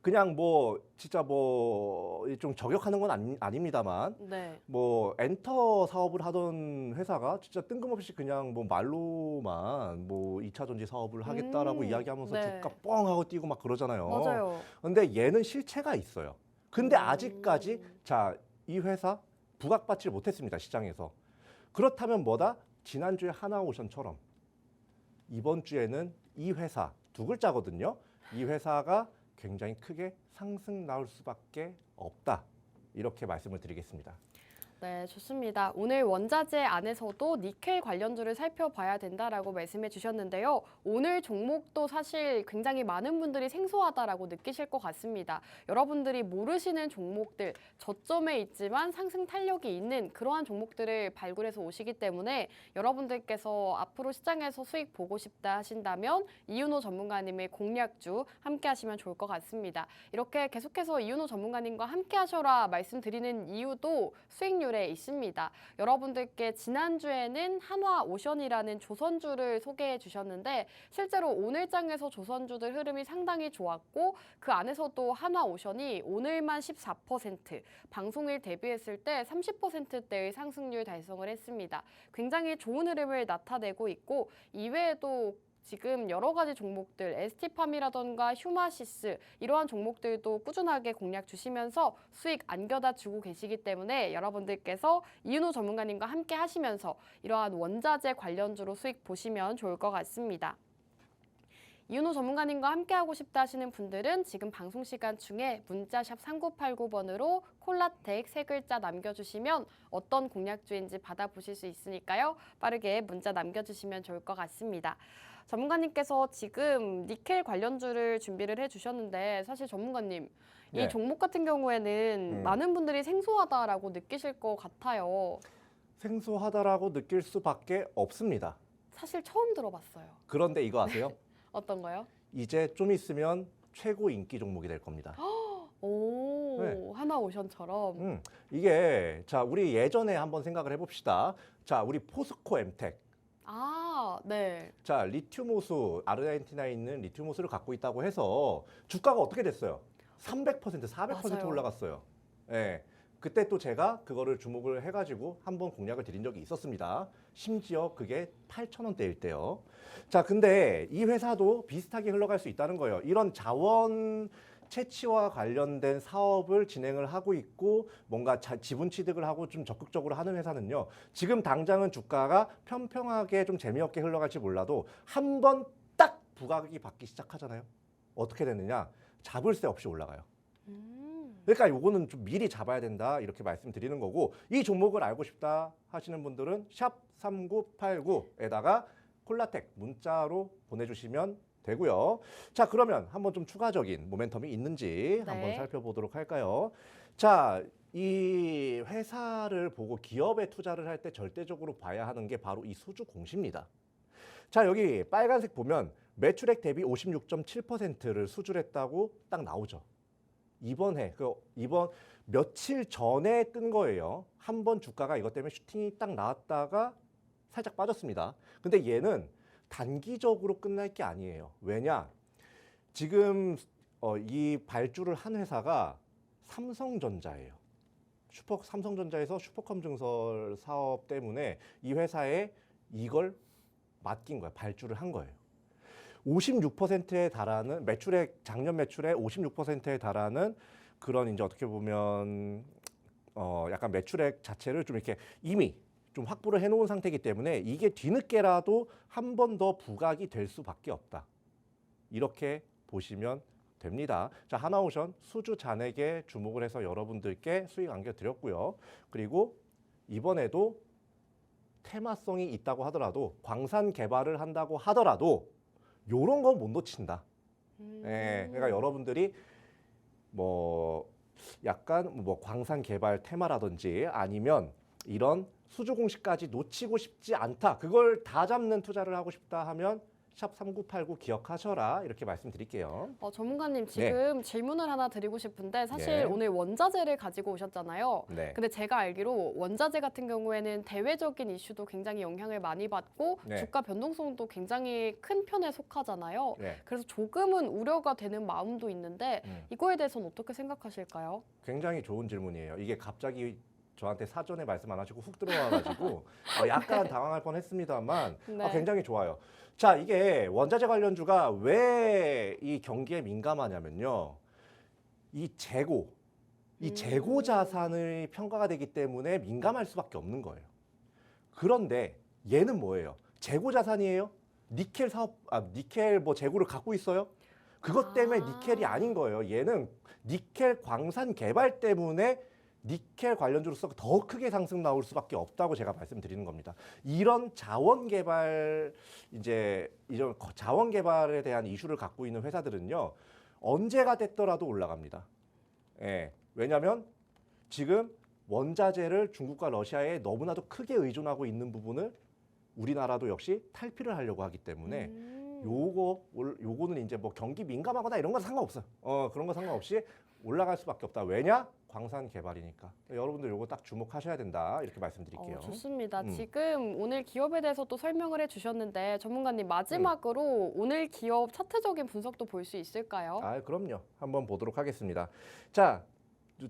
그냥 뭐 진짜 뭐 좀 저격하는 건 아닙니다만 네. 뭐 엔터 사업을 하던 회사가 진짜 뜬금없이 그냥 뭐 말로만 뭐 2차 전지 사업을 하겠다라고 이야기하면서 네. 주가 뻥 하고 뛰고 막 그러잖아요. 맞아요. 근데 얘는 실체가 있어요. 근데 아직까지 자, 이 회사 부각받지를 못했습니다. 시장에서. 그렇다면 뭐다? 지난주에 하나오션처럼 이번 주에는 이 회사 두 글자거든요. 이 회사가 굉장히 크게 상승 나올 수밖에 없다. 이렇게 말씀을 드리겠습니다. 네, 좋습니다. 오늘 원자재 안에서도 니켈 관련주를 살펴봐야 된다라고 말씀해 주셨는데요. 오늘 종목도 사실 굉장히 많은 분들이 생소하다라고 느끼실 것 같습니다. 여러분들이 모르시는 종목들, 저점에 있지만 상승 탄력이 있는 그러한 종목들을 발굴해서 오시기 때문에 여러분들께서 앞으로 시장에서 수익 보고 싶다 하신다면 이윤호 전문가님의 공략주 함께 하시면 좋을 것 같습니다. 이렇게 계속해서 이윤호 전문가님과 함께 하셔라 말씀드리는 이유도 수익률 있습니다. 여러분들께 지난주에는 한화오션이라는 조선주를 소개해 주셨는데 실제로 오늘장에서 조선주들 흐름이 상당히 좋았고 그 안에서도 한화오션이 오늘만 14%, 방송일 데뷔했을 때 30%대의 상승률 달성을 했습니다. 굉장히 좋은 흐름을 나타내고 있고 이외에도 지금 여러 가지 종목들, ST팜이라던가 휴마시스 이러한 종목들도 꾸준하게 공략 주시면서 수익 안겨다 주고 계시기 때문에 여러분들께서 이윤호 전문가님과 함께 하시면서 이러한 원자재 관련주로 수익 보시면 좋을 것 같습니다. 이윤호 전문가님과 함께하고 싶다 하시는 분들은 지금 방송 시간 중에 문자샵 3989번으로 콜라텍 세 글자 남겨주시면 어떤 공략주인지 받아보실 수 있으니까요. 빠르게 문자 남겨주시면 좋을 것 같습니다. 전문가님께서 지금 니켈 관련주를 준비를 해주셨는데 사실 전문가님 네. 이 종목 같은 경우에는 많은 분들이 생소하다라고 느끼실 것 같아요. 생소하다라고 느낄 수밖에 없습니다. 사실 처음 들어봤어요. 그런데 이거 아세요? 어떤 거요? 이제 좀 있으면 최고 인기 종목이 될 겁니다. 오, 네. 한화오션처럼. 이게 자, 우리 예전에 한번 생각을 해봅시다. 자, 우리 포스코 엠텍. 아, 네. 자, 리튬 호수, 아르헨티나에 있는 리튬 호수를 갖고 있다고 해서 주가가 어떻게 됐어요? 300%, 400% 맞아요. 올라갔어요. 예. 그때 또 제가 그거를 주목을 해가지고 한번 공략을 드린 적이 있었습니다. 심지어 그게 8,000원대일 때요. 자, 근데 이 회사도 비슷하게 흘러갈 수 있다는 거예요. 이런 자원 채취와 관련된 사업을 진행을 하고 있고 뭔가 지분 취득을 하고 좀 적극적으로 하는 회사는요. 지금 당장은 주가가 평평하게 좀 재미없게 흘러갈지 몰라도 한 번 딱 부각이 받기 시작하잖아요. 어떻게 되느냐? 잡을 새 없이 올라가요. 그러니까 요거는 좀 미리 잡아야 된다 이렇게 말씀드리는 거고 이 종목을 알고 싶다 하시는 분들은 샵 3989에다가 콜라텍 문자로 보내주시면 되고요. 자, 그러면 한번 좀 추가적인 모멘텀이 있는지 네. 한번 살펴보도록 할까요? 자, 이 회사를 보고 기업에 투자를 할 때 절대적으로 봐야 하는 게 바로 이 수주 공시입니다. 자, 여기 빨간색 보면 매출액 대비 56.7%를 수주했다고 딱 나오죠. 이번 며칠 전에 뜬 거예요. 한 번 주가가 이것 때문에 슈팅이 딱 나왔다가 살짝 빠졌습니다. 근데 얘는 단기적으로 끝날 게 아니에요. 왜냐? 지금 이 발주를 한 회사가 삼성전자예요. 삼성전자에서 슈퍼컴 증설 사업 때문에 이 회사에 이걸 맡긴 거예요. 발주를 한 거예요. 56%에 달하는 작년 매출의 56%에 달하는 그런 이제 어떻게 보면 약간 매출액 자체를 좀 이렇게 이미 좀 확보를 해놓은 상태이기 때문에 이게 뒤늦게라도 한 번 더 부각이 될 수밖에 없다. 이렇게 보시면 됩니다. 자, 하나오션 수주 잔액에 주목을 해서 여러분들께 수익 안겨드렸고요. 그리고 이번에도 테마성이 있다고 하더라도 광산 개발을 한다고 하더라도 요런 건 못 놓친다. 예, 그러니까 여러분들이 뭐 약간 뭐 광산 개발 테마라든지 아니면 이런 수주 공시까지 놓치고 싶지 않다. 그걸 다 잡는 투자를 하고 싶다 하면 샵 3989 기억하셔라 이렇게 말씀드릴게요. 전문가님 지금 질문을 하나 드리고 싶은데 사실 네. 오늘 원자재를 가지고 오셨잖아요. 네. 근데 제가 알기로 원자재 같은 경우에는 대외적인 이슈도 굉장히 영향을 많이 받고 네. 주가 변동성도 굉장히 큰 편에 속하잖아요. 네. 그래서 조금은 우려가 되는 마음도 있는데 이거에 대해서는 어떻게 생각하실까요? 굉장히 좋은 질문이에요. 이게 갑자기 저한테 사전에 말씀 안 하시고 훅 들어와가지고 약간 당황할 뻔했습니다만 네. 굉장히 좋아요. 자, 이게 원자재 관련주가 왜 이 경기에 민감하냐면요. 이 재고 자산의 평가가 되기 때문에 민감할 수밖에 없는 거예요. 그런데 얘는 뭐예요? 재고 자산이에요? 니켈 사업, 니켈 뭐 재고를 갖고 있어요? 그것 때문에 니켈이 아닌 거예요. 얘는 니켈 광산 개발 때문에 니켈 관련주로서 더 크게 상승 나올 수밖에 없다고 제가 말씀드리는 겁니다. 이런 자원 개발에 대한 이슈를 갖고 있는 회사들은요, 언제가 됐더라도 올라갑니다. 예, 왜냐하면 지금 원자재를 중국과 러시아에 너무나도 크게 의존하고 있는 부분을 우리나라도 역시 탈피를 하려고 하기 때문에 요거는 이제 뭐 경기 민감하거나 이런 건 상관없어요. 그런 거 상관없이 올라갈 수밖에 없다. 왜냐? 광산 개발이니까. 여러분들 요거 딱 주목하셔야 된다. 이렇게 말씀드릴게요. 좋습니다. 지금 오늘 기업에 대해서 또 설명을 해주셨는데 전문가님 마지막으로 오늘 기업 차트적인 분석도 볼 수 있을까요? 그럼요. 한번 보도록 하겠습니다. 자,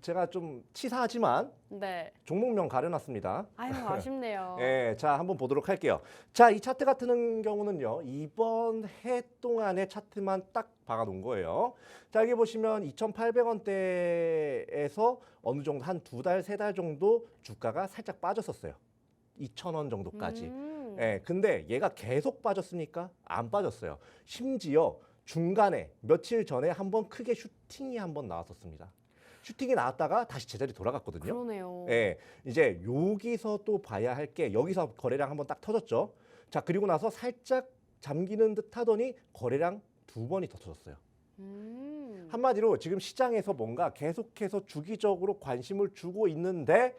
제가 좀 치사하지만 네. 종목명 가려놨습니다. 아유 아쉽네요. 네, 자 한번 보도록 할게요. 자, 이 차트 같은 경우는요, 이번 해 동안의 차트만 딱 박아놓은 거예요. 자, 여기 보시면 2,800원대에서 어느 정도 한 2달, 3달 정도 주가가 살짝 빠졌었어요. 2,000원 정도까지. 예, 근데 얘가 계속 빠졌습니까? 안 빠졌어요. 심지어 중간에 며칠 전에 한번 크게 슈팅이 한번 나왔었습니다. 슈팅이 나왔다가 다시 제자리 돌아갔거든요. 그러네요. 예, 이제 여기서 또 봐야 할 게 여기서 거래량 한번 딱 터졌죠. 자, 그리고 나서 살짝 잠기는 듯 하더니 거래량 2번이 더 터졌어요. 한마디로 지금 시장에서 뭔가 계속해서 주기적으로 관심을 주고 있는데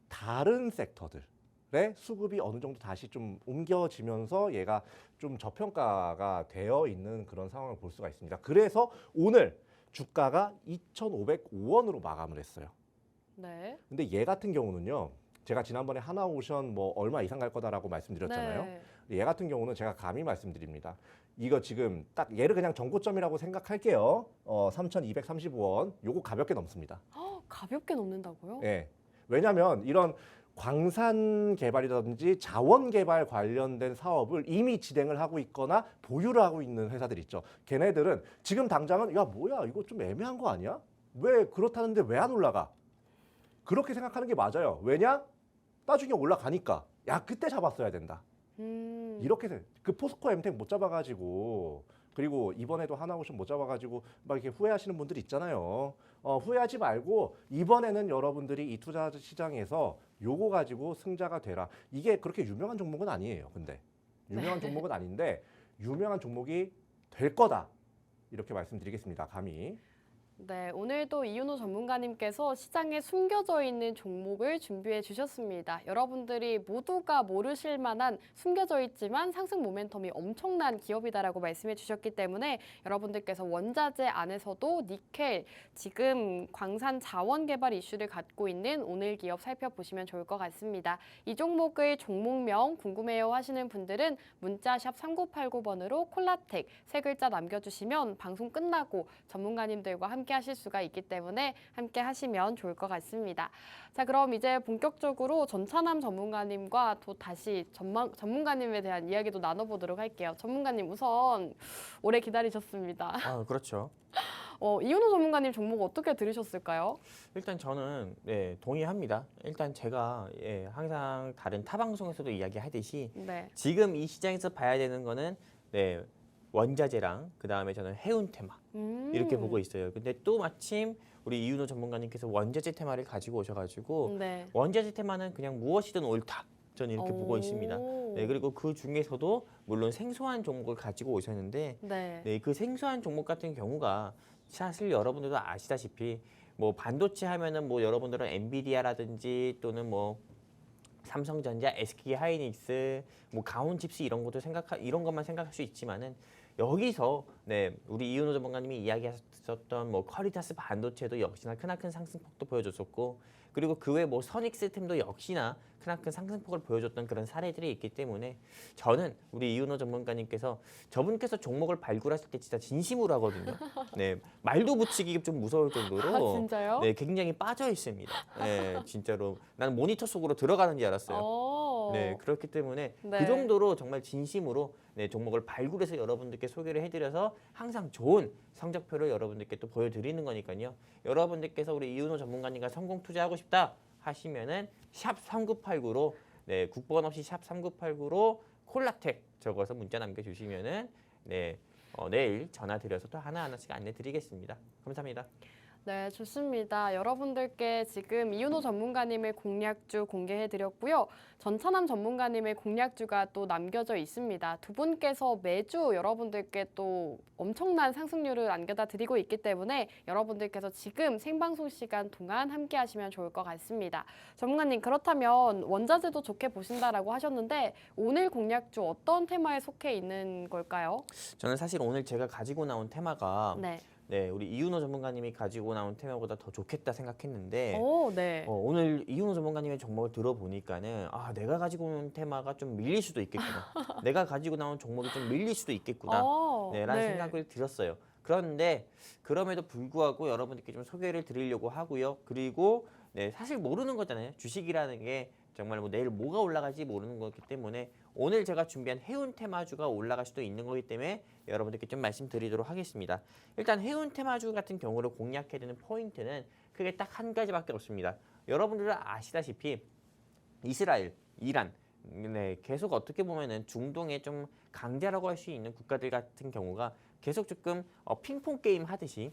다른 섹터들의 수급이 어느 정도 다시 좀 옮겨지면서 얘가 좀 저평가가 되어 있는 그런 상황을 볼 수가 있습니다. 그래서 오늘 주가가 2,505원으로 마감을 했어요. 네. 근데 얘 같은 경우는요, 제가 지난번에 하나오션 뭐 얼마 이상 갈 거다라고 말씀드렸잖아요. 네. 얘 같은 경우는 제가 감히 말씀드립니다. 이거 지금 딱 얘를 그냥 정고점이라고 생각할게요. 3,235원. 요거 가볍게 넘습니다. 가볍게 넘는다고요? 예. 왜냐하면 이런 광산 개발이라든지 자원 개발 관련된 사업을 이미 진행을 하고 있거나 보유를 하고 있는 회사들 있죠. 걔네들은 지금 당장은 야 뭐야 이거 좀 애매한 거 아니야? 왜 그렇다는데 왜 안 올라가? 그렇게 생각하는 게 맞아요. 왜냐? 나중에 올라가니까 야 그때 잡았어야 된다. 이렇게 그 포스코 엠텍 못 잡아가지고 그리고 이번에도 하나오션 못 잡아가지고 막 이렇게 후회하시는 분들 있잖아요. 후회하지 말고 이번에는 여러분들이 이 투자 시장에서 요거 가지고 승자가 되라. 이게 그렇게 유명한 종목은 아니에요. 근데 유명한 종목은 아닌데 유명한 종목이 될 거다. 이렇게 말씀드리겠습니다. 감히. 네, 오늘도 이윤호 전문가님께서 시장에 숨겨져 있는 종목을 준비해 주셨습니다. 여러분들이 모두가 모르실 만한 숨겨져 있지만 상승 모멘텀이 엄청난 기업이다라고 말씀해 주셨기 때문에 여러분들께서 원자재 안에서도 니켈, 지금 광산 자원 개발 이슈를 갖고 있는 오늘 기업 살펴보시면 좋을 것 같습니다. 이 종목의 종목명 궁금해요 하시는 분들은 문자 샵 3989번으로 콜라텍 세 글자 남겨주시면 방송 끝나고 전문가님들과 함께 하실 수가 있기 때문에 함께 하시면 좋을 것 같습니다. 자, 그럼 이제 본격적으로 전찬함 전문가님과 또 다시 전문가님에 대한 이야기도 나눠보도록 할게요. 전문가님 우선 오래 기다리셨습니다. 그렇죠. 이윤호 전문가님 종목 어떻게 들으셨을까요? 일단 저는 네, 동의합니다. 일단 제가 항상 다른 타 방송에서도 이야기하듯이 네. 지금 이 시장에서 봐야 되는 거는 네, 원자재랑 그다음에 저는 해운 테마 이렇게 보고 있어요. 근데 또 마침 우리 이윤호 전문가님께서 원자재 테마를 가지고 오셔가지고 네. 원자재 테마는 그냥 무엇이든 옳다. 저는 이렇게 보고 있습니다. 네, 그리고 그 중에서도 물론 생소한 종목을 가지고 오셨는데 네. 네, 그 생소한 종목 같은 경우가 사실 여러분들도 아시다시피 뭐 반도체 하면은 뭐 여러분들은 엔비디아라든지 또는 뭐 삼성전자, SK 하이닉스, 뭐 가온칩스 이런 것도 이런 것만 생각할 수 있지만은 여기서 네, 우리 이윤호 전문가님이 이야기하셨던 뭐 퀄리타스 반도체도 역시나 크나큰 상승폭도 보여줬었고 그리고 그 외 뭐 선익시스템도 역시나 크나큰 상승폭을 보여줬던 그런 사례들이 있기 때문에 저는 우리 이윤호 전문가님께서 저분께서 종목을 발굴하실 때 진짜 진심으로 하거든요. 네, 말도 붙이기 좀 무서울 정도로 아, 진짜요? 네, 굉장히 빠져 있습니다. 네, 진짜로 나는 모니터 속으로 들어가는 줄 알았어요. 네, 그렇기 때문에 네. 그 정도로 정말 진심으로 네, 종목을 발굴해서 여러분들께 소개를 해드려서 항상 좋은 성적표를 여러분들께 또 보여드리는 거니까요. 여러분들께서 우리 이윤호 전문가님과 성공 투자하고 싶다 하시면은 샵 3989로 네, 국번 없이 샵 3989로 콜라텍 적어서 문자 남겨주시면은 네, 내일 전화 드려서 또 하나하나씩 안내드리겠습니다. 감사합니다. 네, 좋습니다. 여러분들께 지금 이윤호 전문가님의 공략주 공개해드렸고요. 전찬남 전문가님의 공략주가 또 남겨져 있습니다. 두 분께서 매주 여러분들께 또 엄청난 상승률을 안겨다 드리고 있기 때문에 여러분들께서 지금 생방송 시간 동안 함께 하시면 좋을 것 같습니다. 전문가님, 그렇다면 원자재도 좋게 보신다라고 하셨는데 오늘 공략주 어떤 테마에 속해 있는 걸까요? 저는 사실 오늘 제가 가지고 나온 테마가 네. 네, 우리 이윤호 전문가님이 가지고 나온 테마보다 더 좋겠다 생각했는데 오, 네. 오늘 이윤호 전문가님의 종목을 들어보니까는 아, 내가 가지고 온 테마가 좀 밀릴 수도 있겠구나. 내가 가지고 나온 종목이 좀 밀릴 수도 있겠구나. 네, 라는 생각을 들었어요. 그런데 그럼에도 불구하고 여러분들께 좀 소개를 드리려고 하고요. 그리고 네, 사실 모르는 거잖아요. 주식이라는 게 정말 뭐 내일 뭐가 올라갈지 모르는 거기 때문에 오늘 제가 준비한 해운 테마주가 올라갈 수도 있는 거기 때문에 여러분들께 좀 말씀드리도록 하겠습니다. 일단 해운 테마주 같은 경우를 공략해야 되는 포인트는 크게 딱 한 가지밖에 없습니다. 여러분들은 아시다시피 이스라엘, 이란 네, 계속 어떻게 보면은 중동의 좀 강자라고 할 수 있는 국가들 같은 경우가 계속 조금 핑퐁 게임 하듯이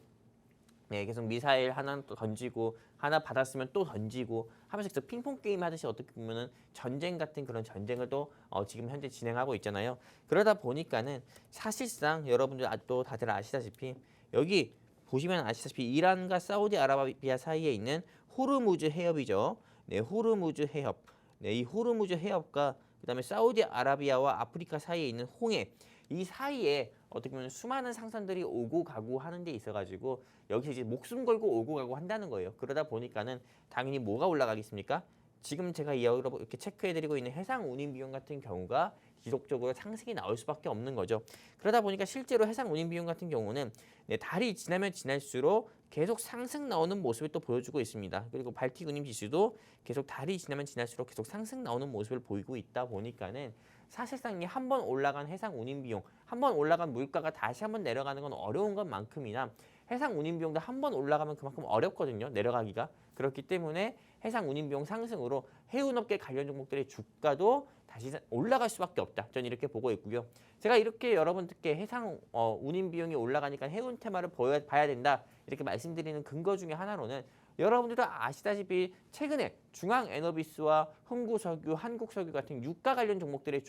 네, 계속 미사일 하나 또 던지고 하나 받았으면 또 던지고 하면서 계속 핑퐁 게임 하듯이 어떻게 보면은 전쟁 같은 그런 전쟁을 또 지금 현재 진행하고 있잖아요. 그러다 보니까는 사실상 여러분들 또 다들 아시다시피 여기 보시면 아시다시피 이란과 사우디아라비아 사이에 있는 호르무즈 해협이죠. 네, 호르무즈 해협. 네, 이 호르무즈 해협과 그다음에 사우디아라비아와 아프리카 사이에 있는 홍해 이 사이에 어떻게 보면 수많은 상선들이 오고 가고 하는 데 있어가지고 여기서 이제 목숨 걸고 오고 가고 한다는 거예요. 그러다 보니까는 당연히 뭐가 올라가겠습니까? 지금 제가 이렇게 체크해드리고 있는 해상 운임 비용 같은 경우가 지속적으로 상승이 나올 수밖에 없는 거죠. 그러다 보니까 실제로 해상 운임 비용 같은 경우는 네, 달이 지나면 지날수록 계속 상승 나오는 모습을 또 보여주고 있습니다. 그리고 발틱 운임 지수도 계속 달이 지나면 지날수록 계속 상승 나오는 모습을 보이고 있다 보니까는 사실상 이 한 번 올라간 해상 운임 비용, 한 번 올라간 물가가 다시 한 번 내려가는 건 어려운 것만큼이나 해상 운임 비용도 한 번 올라가면 그만큼 어렵거든요. 내려가기가. 그렇기 때문에 해상 운임 비용 상승으로 해운업계 관련 종목들의 주가도 다시 올라갈 수밖에 없다. 저는 이렇게 보고 있고요. 제가 이렇게 여러분들께 해상 운임 비용이 올라가니까 해운 테마를 봐야 된다. 이렇게 말씀드리는 근거 중에 하나로는 여러분들도 아시다시피 최근에 중앙에너비스와 흥구석유, 한국석유 같은 유가 관련 종목들의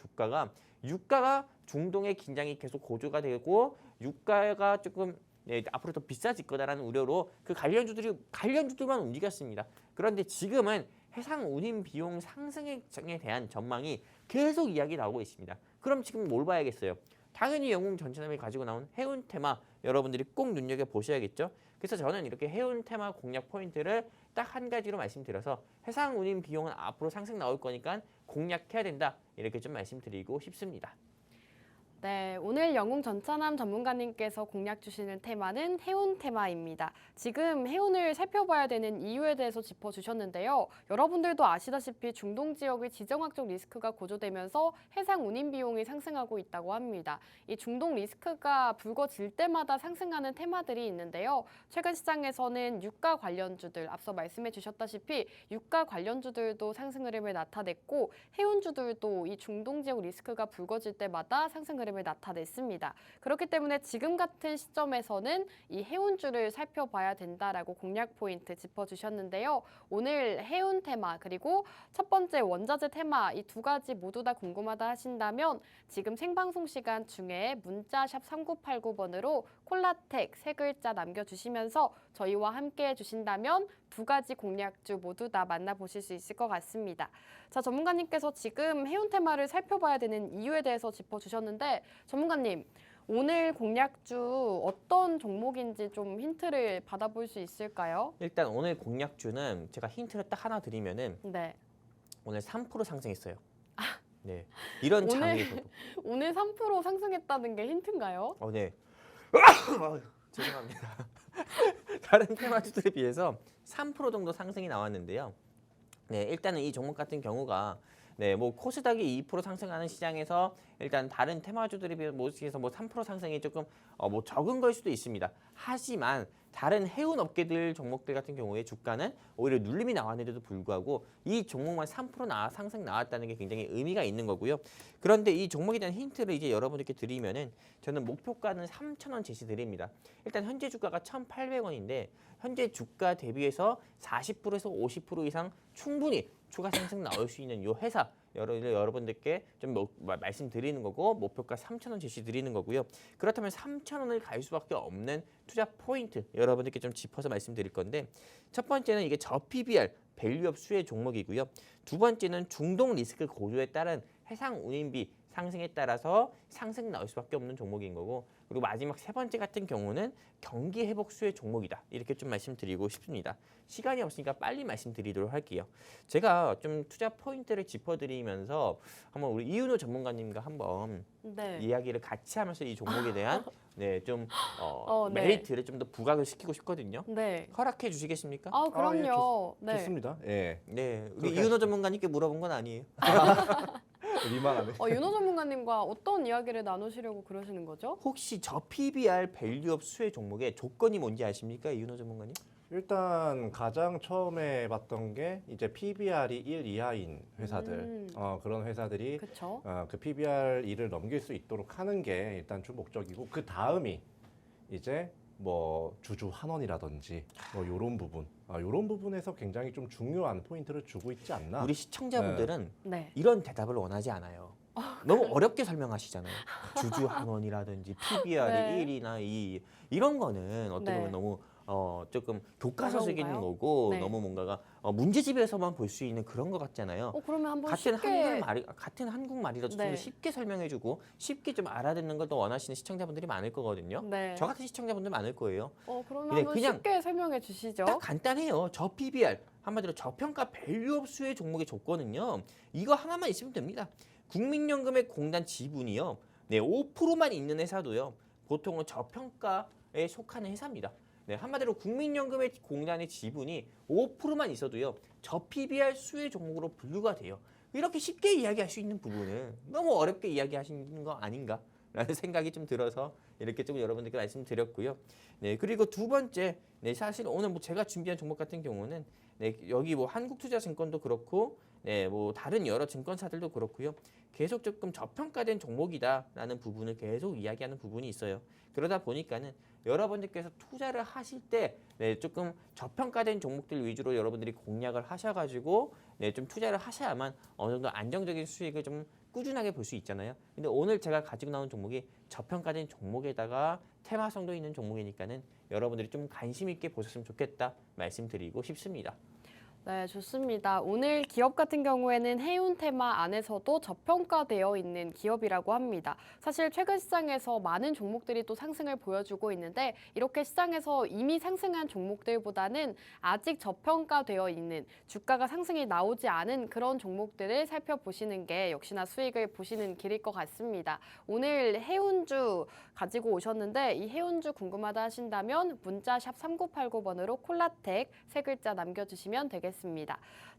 유가가 중동의 긴장이 계속 고조가 되고 유가가 조금 네, 앞으로 더 비싸질 거다라는 우려로 그 관련주들만 움직였습니다. 그런데 지금은 해상 운임 비용 상승에 대한 전망이 계속 이야기 나오고 있습니다. 그럼 지금 뭘 봐야겠어요? 당연히 영웅 전체남이 가지고 나온 해운 테마 여러분들이 꼭 눈여겨 보셔야겠죠. 그래서 저는 이렇게 해운 테마 공략 포인트를 딱 한 가지로 말씀드려서 해상 운임 비용은 앞으로 상승 나올 거니까 공략해야 된다 이렇게 좀 말씀드리고 싶습니다. 네, 오늘 영웅 전차남 전문가님께서 공략 주시는 테마는 해운 테마입니다. 지금 해운을 살펴봐야 되는 이유에 대해서 짚어주셨는데요. 여러분들도 아시다시피 중동 지역의 지정학적 리스크가 고조되면서 해상 운임 비용이 상승하고 있다고 합니다. 이 중동 리스크가 불거질 때마다 상승하는 테마들이 있는데요. 최근 시장에서는 유가 관련주들, 앞서 말씀해 주셨다시피 유가 관련주들도 상승 흐름을 나타냈고 해운주들도 이 중동 지역 리스크가 불거질 때마다 상승 흐름을 나타냈습니다. 그렇기 때문에 지금 같은 시점에서는 이 해운주를 살펴봐야 된다라고 공략 포인트 짚어주셨는데요. 오늘 해운 테마 그리고 첫 번째 원자재 테마 이 두 가지 모두 다 궁금하다 하신다면 지금 생방송 시간 중에 문자 샵 3989번으로 콜라텍 세 글자 남겨주시면서 저희와 함께 해주신다면 두 가지 공략주 모두 다 만나보실 수 있을 것 같습니다. 자, 전문가님께서 지금 해운 테마를 살펴봐야 되는 이유에 대해서 짚어주셨는데 전문가님, 오늘 공략주 어떤 종목인지 좀 힌트를 받아볼 수 있을까요? 일단 오늘 공략주는 제가 힌트를 딱 하나 드리면은 네. 오늘 3% 상승했어요. 네, 이런 오늘- 장에서도. 오늘 3% 상승했다는 게 힌트인가요? 네. 죄송합니다. 다른 테마주들에 비해서 3% 정도 상승이 나왔는데요. 네, 일단은 이 종목 같은 경우가 뭐 코스닥이 2% 상승하는 시장에서 일단 다른 테마주들에 비해서 뭐 3% 상승이 조금 뭐 적은 걸 수도 있습니다. 하지만 다른 해운 업계들 종목들 같은 경우에 주가는 오히려 눌림이 나왔는데도 불구하고 이 종목만 3% 상승 나왔다는 게 굉장히 의미가 있는 거고요. 그런데 이 종목에 대한 힌트를 이제 여러분들께 드리면은 저는 목표가는 3,000원 제시 드립니다. 일단 현재 주가가 1,800원인데 현재 주가 대비해서 40%에서 50% 이상 충분히 추가 상승 나올 수 있는 이 회사 여러분들께 좀 말씀드리는 거고 목표가 3,000원 제시 드리는 거고요. 그렇다면 3,000원을 갈 수밖에 없는 투자 포인트 여러분들께 좀 짚어서 말씀드릴 건데 첫 번째는 이게 저PBR 밸류업 수혜 종목이고요. 두 번째는 중동 리스크 고조에 따른 해상 운임비 상승에 따라서 상승 나올 수밖에 없는 종목인 거고 그리고 마지막 세 번째 같은 경우는 경기 회복 수혜 종목이다. 이렇게 좀 말씀드리고 싶습니다. 시간이 없으니까 빨리 말씀드리도록 할게요. 제가 좀 투자 포인트를 짚어드리면서 한번 우리 이윤호 전문가님과 한번 네. 이야기를 같이 하면서 이 종목에 대한 좀 네. 메리트를 좀 더 부각을 시키고 싶거든요. 네. 허락해 주시겠습니까? 아, 그럼요. 예, 네. 좋습니다. 예, 네, 우리 그렇게 이윤호 전문가님께 물어본 건 아니에요. 미만하네. 윤호 전문가님과 어떤 이야기를 나누시려고 그러시는 거죠? 혹시 저 PBR 밸류업 수혜 종목의 조건이 뭔지 아십니까, 이윤호 전문가님? 일단 가장 처음에 봤던 게 이제 PBR이 1 이하인 회사들, 그런 회사들이 그렇죠. 그 PBR 1을 넘길 수 있도록 하는 게 일단 주 목적이고 그 다음이 이제 뭐 주주 환원이라든지 뭐 이런 부분, 이런 부분에서 굉장히 좀 중요한 포인트를 주고 있지 않나. 우리 시청자분들은 네. 이런 대답을 원하지 않아요. 너무 어렵게 설명하시잖아요. 주주 환원이라든지 PBR이 네. 1이나 2 이런 거는 어떻게 네. 보면 너무 조금 교과서적인 어려운가요? 거고 네. 너무 뭔가가 문제집에서만 볼 수 있는 그런 것 같잖아요. 그러면 한번 같은 쉽게 같은 한국말이라도 네. 좀 쉽게 설명해주고 쉽게 좀 알아듣는 걸 더 원하시는 시청자분들이 많을 거거든요. 네. 저 같은 시청자분들 많을 거예요. 그러면 네, 한번 그냥 쉽게 설명해 주시죠. 딱 간단해요. 저 PBR 한마디로 저평가 밸류업 수혜 종목의 조건은요. 이거 하나만 있으면 됩니다. 국민연금의 공단 지분이요. 네, 5%만 있는 회사도요. 보통은 저평가에 속하는 회사입니다. 네, 한마디로 국민연금의 공단의 지분이 5%만 있어도요. 저 PBR 수혜 종목으로 분류가 돼요. 이렇게 쉽게 이야기할 수 있는 부분을 너무 어렵게 이야기하시는 거 아닌가라는 생각이 좀 들어서 이렇게 좀 여러분들께 말씀드렸고요. 네, 그리고 두 번째, 네, 사실 오늘 뭐 제가 준비한 종목 같은 경우는 네, 여기 뭐 한국투자증권도 그렇고, 네, 뭐 다른 여러 증권사들도 그렇고요. 계속 조금 저평가된 종목이다라는 부분을 계속 이야기하는 부분이 있어요. 그러다 보니까는 여러분들께서 투자를 하실 때 네, 조금 저평가된 종목들 위주로 여러분들이 공략을 하셔가지고 네, 좀 투자를 하셔야만 어느 정도 안정적인 수익을 좀 꾸준하게 볼 수 있잖아요. 근데 오늘 제가 가지고 나온 종목이 저평가된 종목에다가 테마성도 있는 종목이니까는 여러분들이 좀 관심 있게 보셨으면 좋겠다 말씀드리고 싶습니다. 네, 좋습니다. 오늘 기업 같은 경우에는 해운 테마 안에서도 저평가되어 있는 기업이라고 합니다. 사실 최근 시장에서 많은 종목들이 또 상승을 보여주고 있는데 이렇게 시장에서 이미 상승한 종목들보다는 아직 저평가되어 있는 주가가 상승이 나오지 않은 그런 종목들을 살펴보시는 게 역시나 수익을 보시는 길일 것 같습니다. 오늘 해운주 가지고 오셨는데 이 해운주 궁금하다 하신다면 문자 샵 3989번으로 콜라텍 세 글자 남겨주시면 되겠습니다.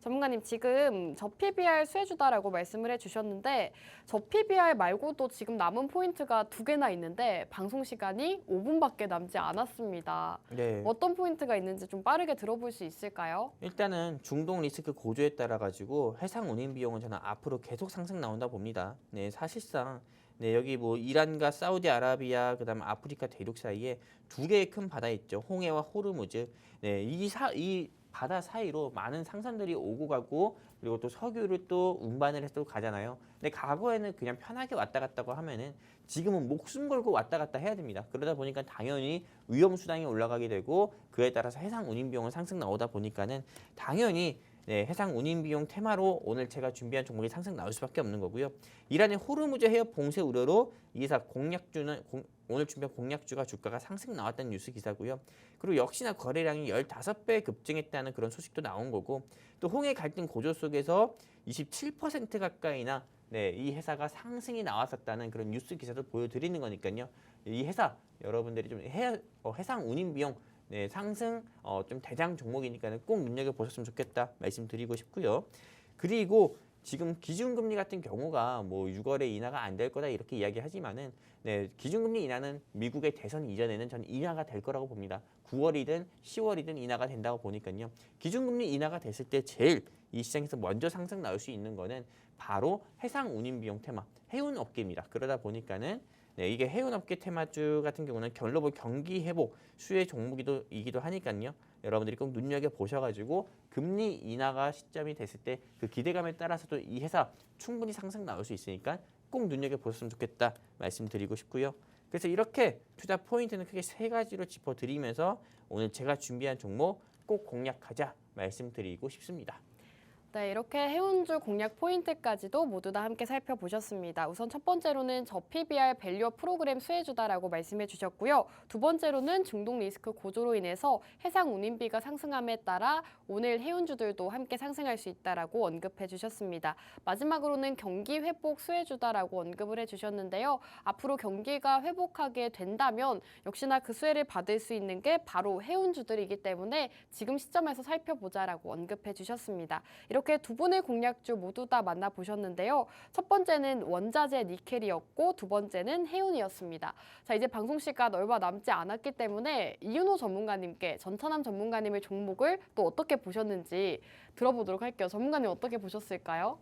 전문가님 지금 저 PBR 수혜주다라고 말씀을 해주셨는데 저 PBR 말고도 지금 남은 포인트가 2개나 있는데 방송 시간이 5분밖에 남지 않았습니다. 네. 어떤 포인트가 있는지 좀 빠르게 들어볼 수 있을까요? 일단은 중동 리스크 고조에 따라 가지고 해상 운임 비용은 저는 앞으로 계속 상승 나온다 봅니다. 네, 사실상 여기 뭐 이란과 사우디아라비아 그다음 아프리카 대륙 사이에 2개의 큰 바다 있죠. 홍해와 호르무즈. 네, 이 바다 사이로 많은 상선들이 오고 가고 그리고 또 석유를 또 운반을 해서 가잖아요. 근데 과거에는 그냥 편하게 왔다 갔다고 하면은 지금은 목숨 걸고 왔다 갔다 해야 됩니다. 그러다 보니까 당연히 위험 수당이 올라가게 되고 그에 따라서 해상 운임 비용은 상승 나오다 보니까는 당연히 해상 운임 비용 테마로 오늘 제가 준비한 종목이 상승 나올 수밖에 없는 거고요. 이란의 호르무즈 해협 봉쇄 우려로 이 회사 오늘 준비한 공약주가 주가가 상승 나왔다는 뉴스 기사고요. 그리고 역시나 거래량이 15배 급증했다는 그런 소식도 나온 거고 또 홍해 갈등 고조 속에서 27% 가까이나 이 회사가 상승이 나왔었다는 그런 뉴스 기사도 보여드리는 거니까요. 이 회사 여러분들이 좀 해상 운임 비용 상승 좀 대장 종목이니까 꼭 눈여겨보셨으면 좋겠다 말씀드리고 싶고요. 그리고 지금 기준금리 같은 경우가 뭐 6월에 인하가 안 될 거다 이렇게 이야기하지만은 기준금리 인하는 미국의 대선 이전에는 전 인하가 될 거라고 봅니다. 9월이든 10월이든 인하가 된다고 보니까요. 기준금리 인하가 됐을 때 제일 이 시장에서 먼저 상승 나올 수 있는 거는 바로 해상 운임 비용 테마, 해운 업계입니다. 그러다 보니까는 이게 해운업계 테마주 같은 경우는 글로벌 경기 회복 수혜 종목이기도 하니까요. 여러분들이 꼭 눈여겨 보셔가지고 금리 인하가 시점이 됐을 때 그 기대감에 따라서도 이 회사 충분히 상승 나올 수 있으니까 꼭 눈여겨 보셨으면 좋겠다 말씀드리고 싶고요. 그래서 이렇게 투자 포인트는 크게 3가지로 짚어드리면서 오늘 제가 준비한 종목 꼭 공략하자 말씀드리고 싶습니다. 네, 이렇게 해운주 공략 포인트까지도 모두 다 함께 살펴보셨습니다. 우선 첫 번째로는 저 PBR 밸류업 프로그램 수혜주다라고 말씀해 주셨고요. 두 번째로는 중동 리스크 고조로 인해서 해상 운임비가 상승함에 따라 오늘 해운주들도 함께 상승할 수 있다라고 언급해 주셨습니다. 마지막으로는 경기 회복 수혜주다라고 언급을 해 주셨는데요. 앞으로 경기가 회복하게 된다면 역시나 그 수혜를 받을 수 있는 게 바로 해운주들이기 때문에 지금 시점에서 살펴보자라고 언급해 주셨습니다. 이렇게 두 분의 공략주 모두 다 만나보셨는데요. 첫 번째는 원자재 니켈이었고 두 번째는 해운이었습니다. 자, 이제 방송 시간 얼마 남지 않았기 때문에 이윤호 전문가님께 전천함 전문가님의 종목을 또 어떻게 보셨는지 들어보도록 할게요. 전문가님 어떻게 보셨을까요?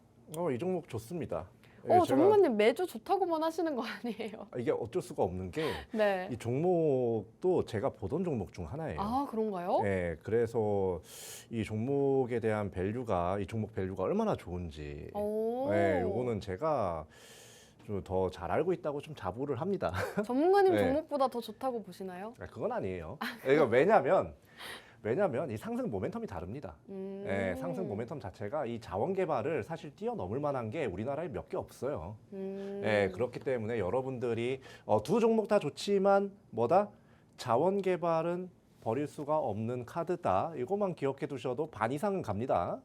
이 종목 좋습니다. 제가 전문가님 매주 좋다고만 하시는 거 아니에요? 이게 어쩔 수가 없는 게 네. 이 종목도 제가 보던 종목 중 하나예요. 아, 그런가요? 네, 그래서 이 종목에 대한 밸류가 이 종목 밸류가 얼마나 좋은지, 오. 네, 요거는 제가 좀 더 잘 알고 있다고 좀 자부를 합니다. 전문가님 네. 종목보다 더 좋다고 보시나요? 그건 아니에요. 그러니까 왜냐면 이 상승 모멘텀이 다릅니다. 네, 상승 모멘텀 자체가 이 자원 개발을 사실 뛰어넘을 만한 게 우리나라에 몇 개 없어요. 네, 그렇기 때문에 여러분들이 두 종목 다 좋지만 자원 개발은 버릴 수가 없는 카드다. 이것만 기억해 두셔도 반 이상은 갑니다.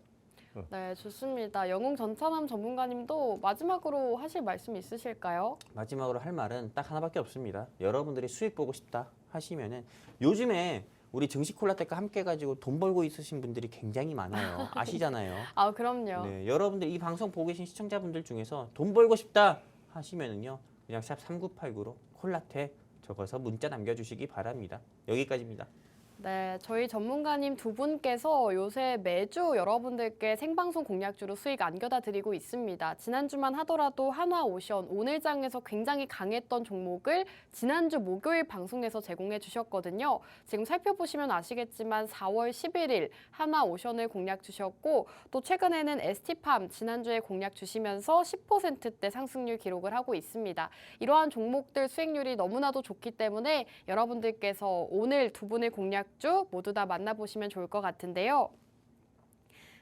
네, 좋습니다. 영웅 전천함 전문가님도 마지막으로 하실 말씀 있으실까요? 마지막으로 할 말은 딱 하나밖에 없습니다. 여러분들이 수익 보고 싶다 하시면은 요즘에 우리 증시 콜라텍과 함께 가지고 돈 벌고 있으신 분들이 굉장히 많아요. 아시잖아요. 아, 그럼요. 네, 여러분들 이 방송 보고 계신 시청자분들 중에서 돈 벌고 싶다 하시면은요. 그냥 샵 3989로 콜라텍 적어서 문자 남겨주시기 바랍니다. 여기까지입니다. 네, 저희 전문가님 두 분께서 요새 매주 여러분들께 생방송 공략주로 수익 안겨다 드리고 있습니다. 지난주만 하더라도 한화오션 오늘장에서 굉장히 강했던 종목을 지난주 목요일 방송에서 제공해 주셨거든요. 지금 살펴보시면 아시겠지만 4월 11일 한화오션을 공략 주셨고 또 최근에는 ST팜 지난주에 공략 주시면서 10%대 상승률 기록을 하고 있습니다. 이러한 종목들 수익률이 너무나도 좋기 때문에 여러분들께서 오늘 두 분의 공략주 모두 다 만나보시면 좋을 것 같은데요.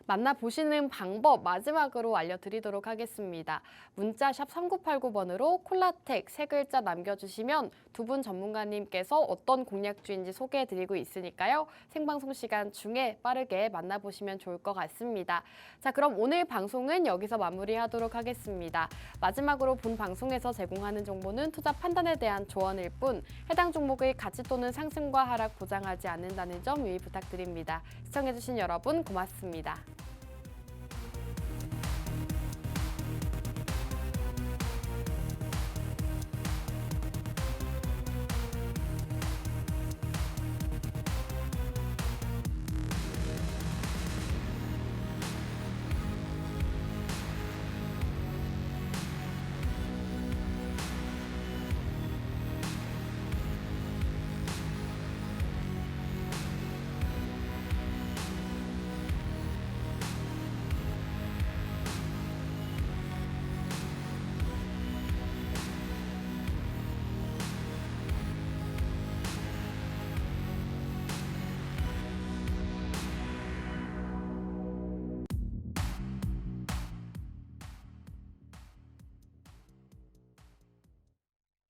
만나보시는 방법 마지막으로 알려드리도록 하겠습니다. 문자 샵 3989번으로 콜라텍 세 글자 남겨주시면 두 분 전문가님께서 어떤 공략주인지 소개해드리고 있으니까요. 생방송 시간 중에 빠르게 만나보시면 좋을 것 같습니다. 자, 그럼 오늘 방송은 여기서 마무리하도록 하겠습니다. 마지막으로 본 방송에서 제공하는 정보는 투자 판단에 대한 조언일 뿐 해당 종목의 가치 또는 상승과 하락 보장하지 않는다는 점 유의 부탁드립니다. 시청해주신 여러분 고맙습니다.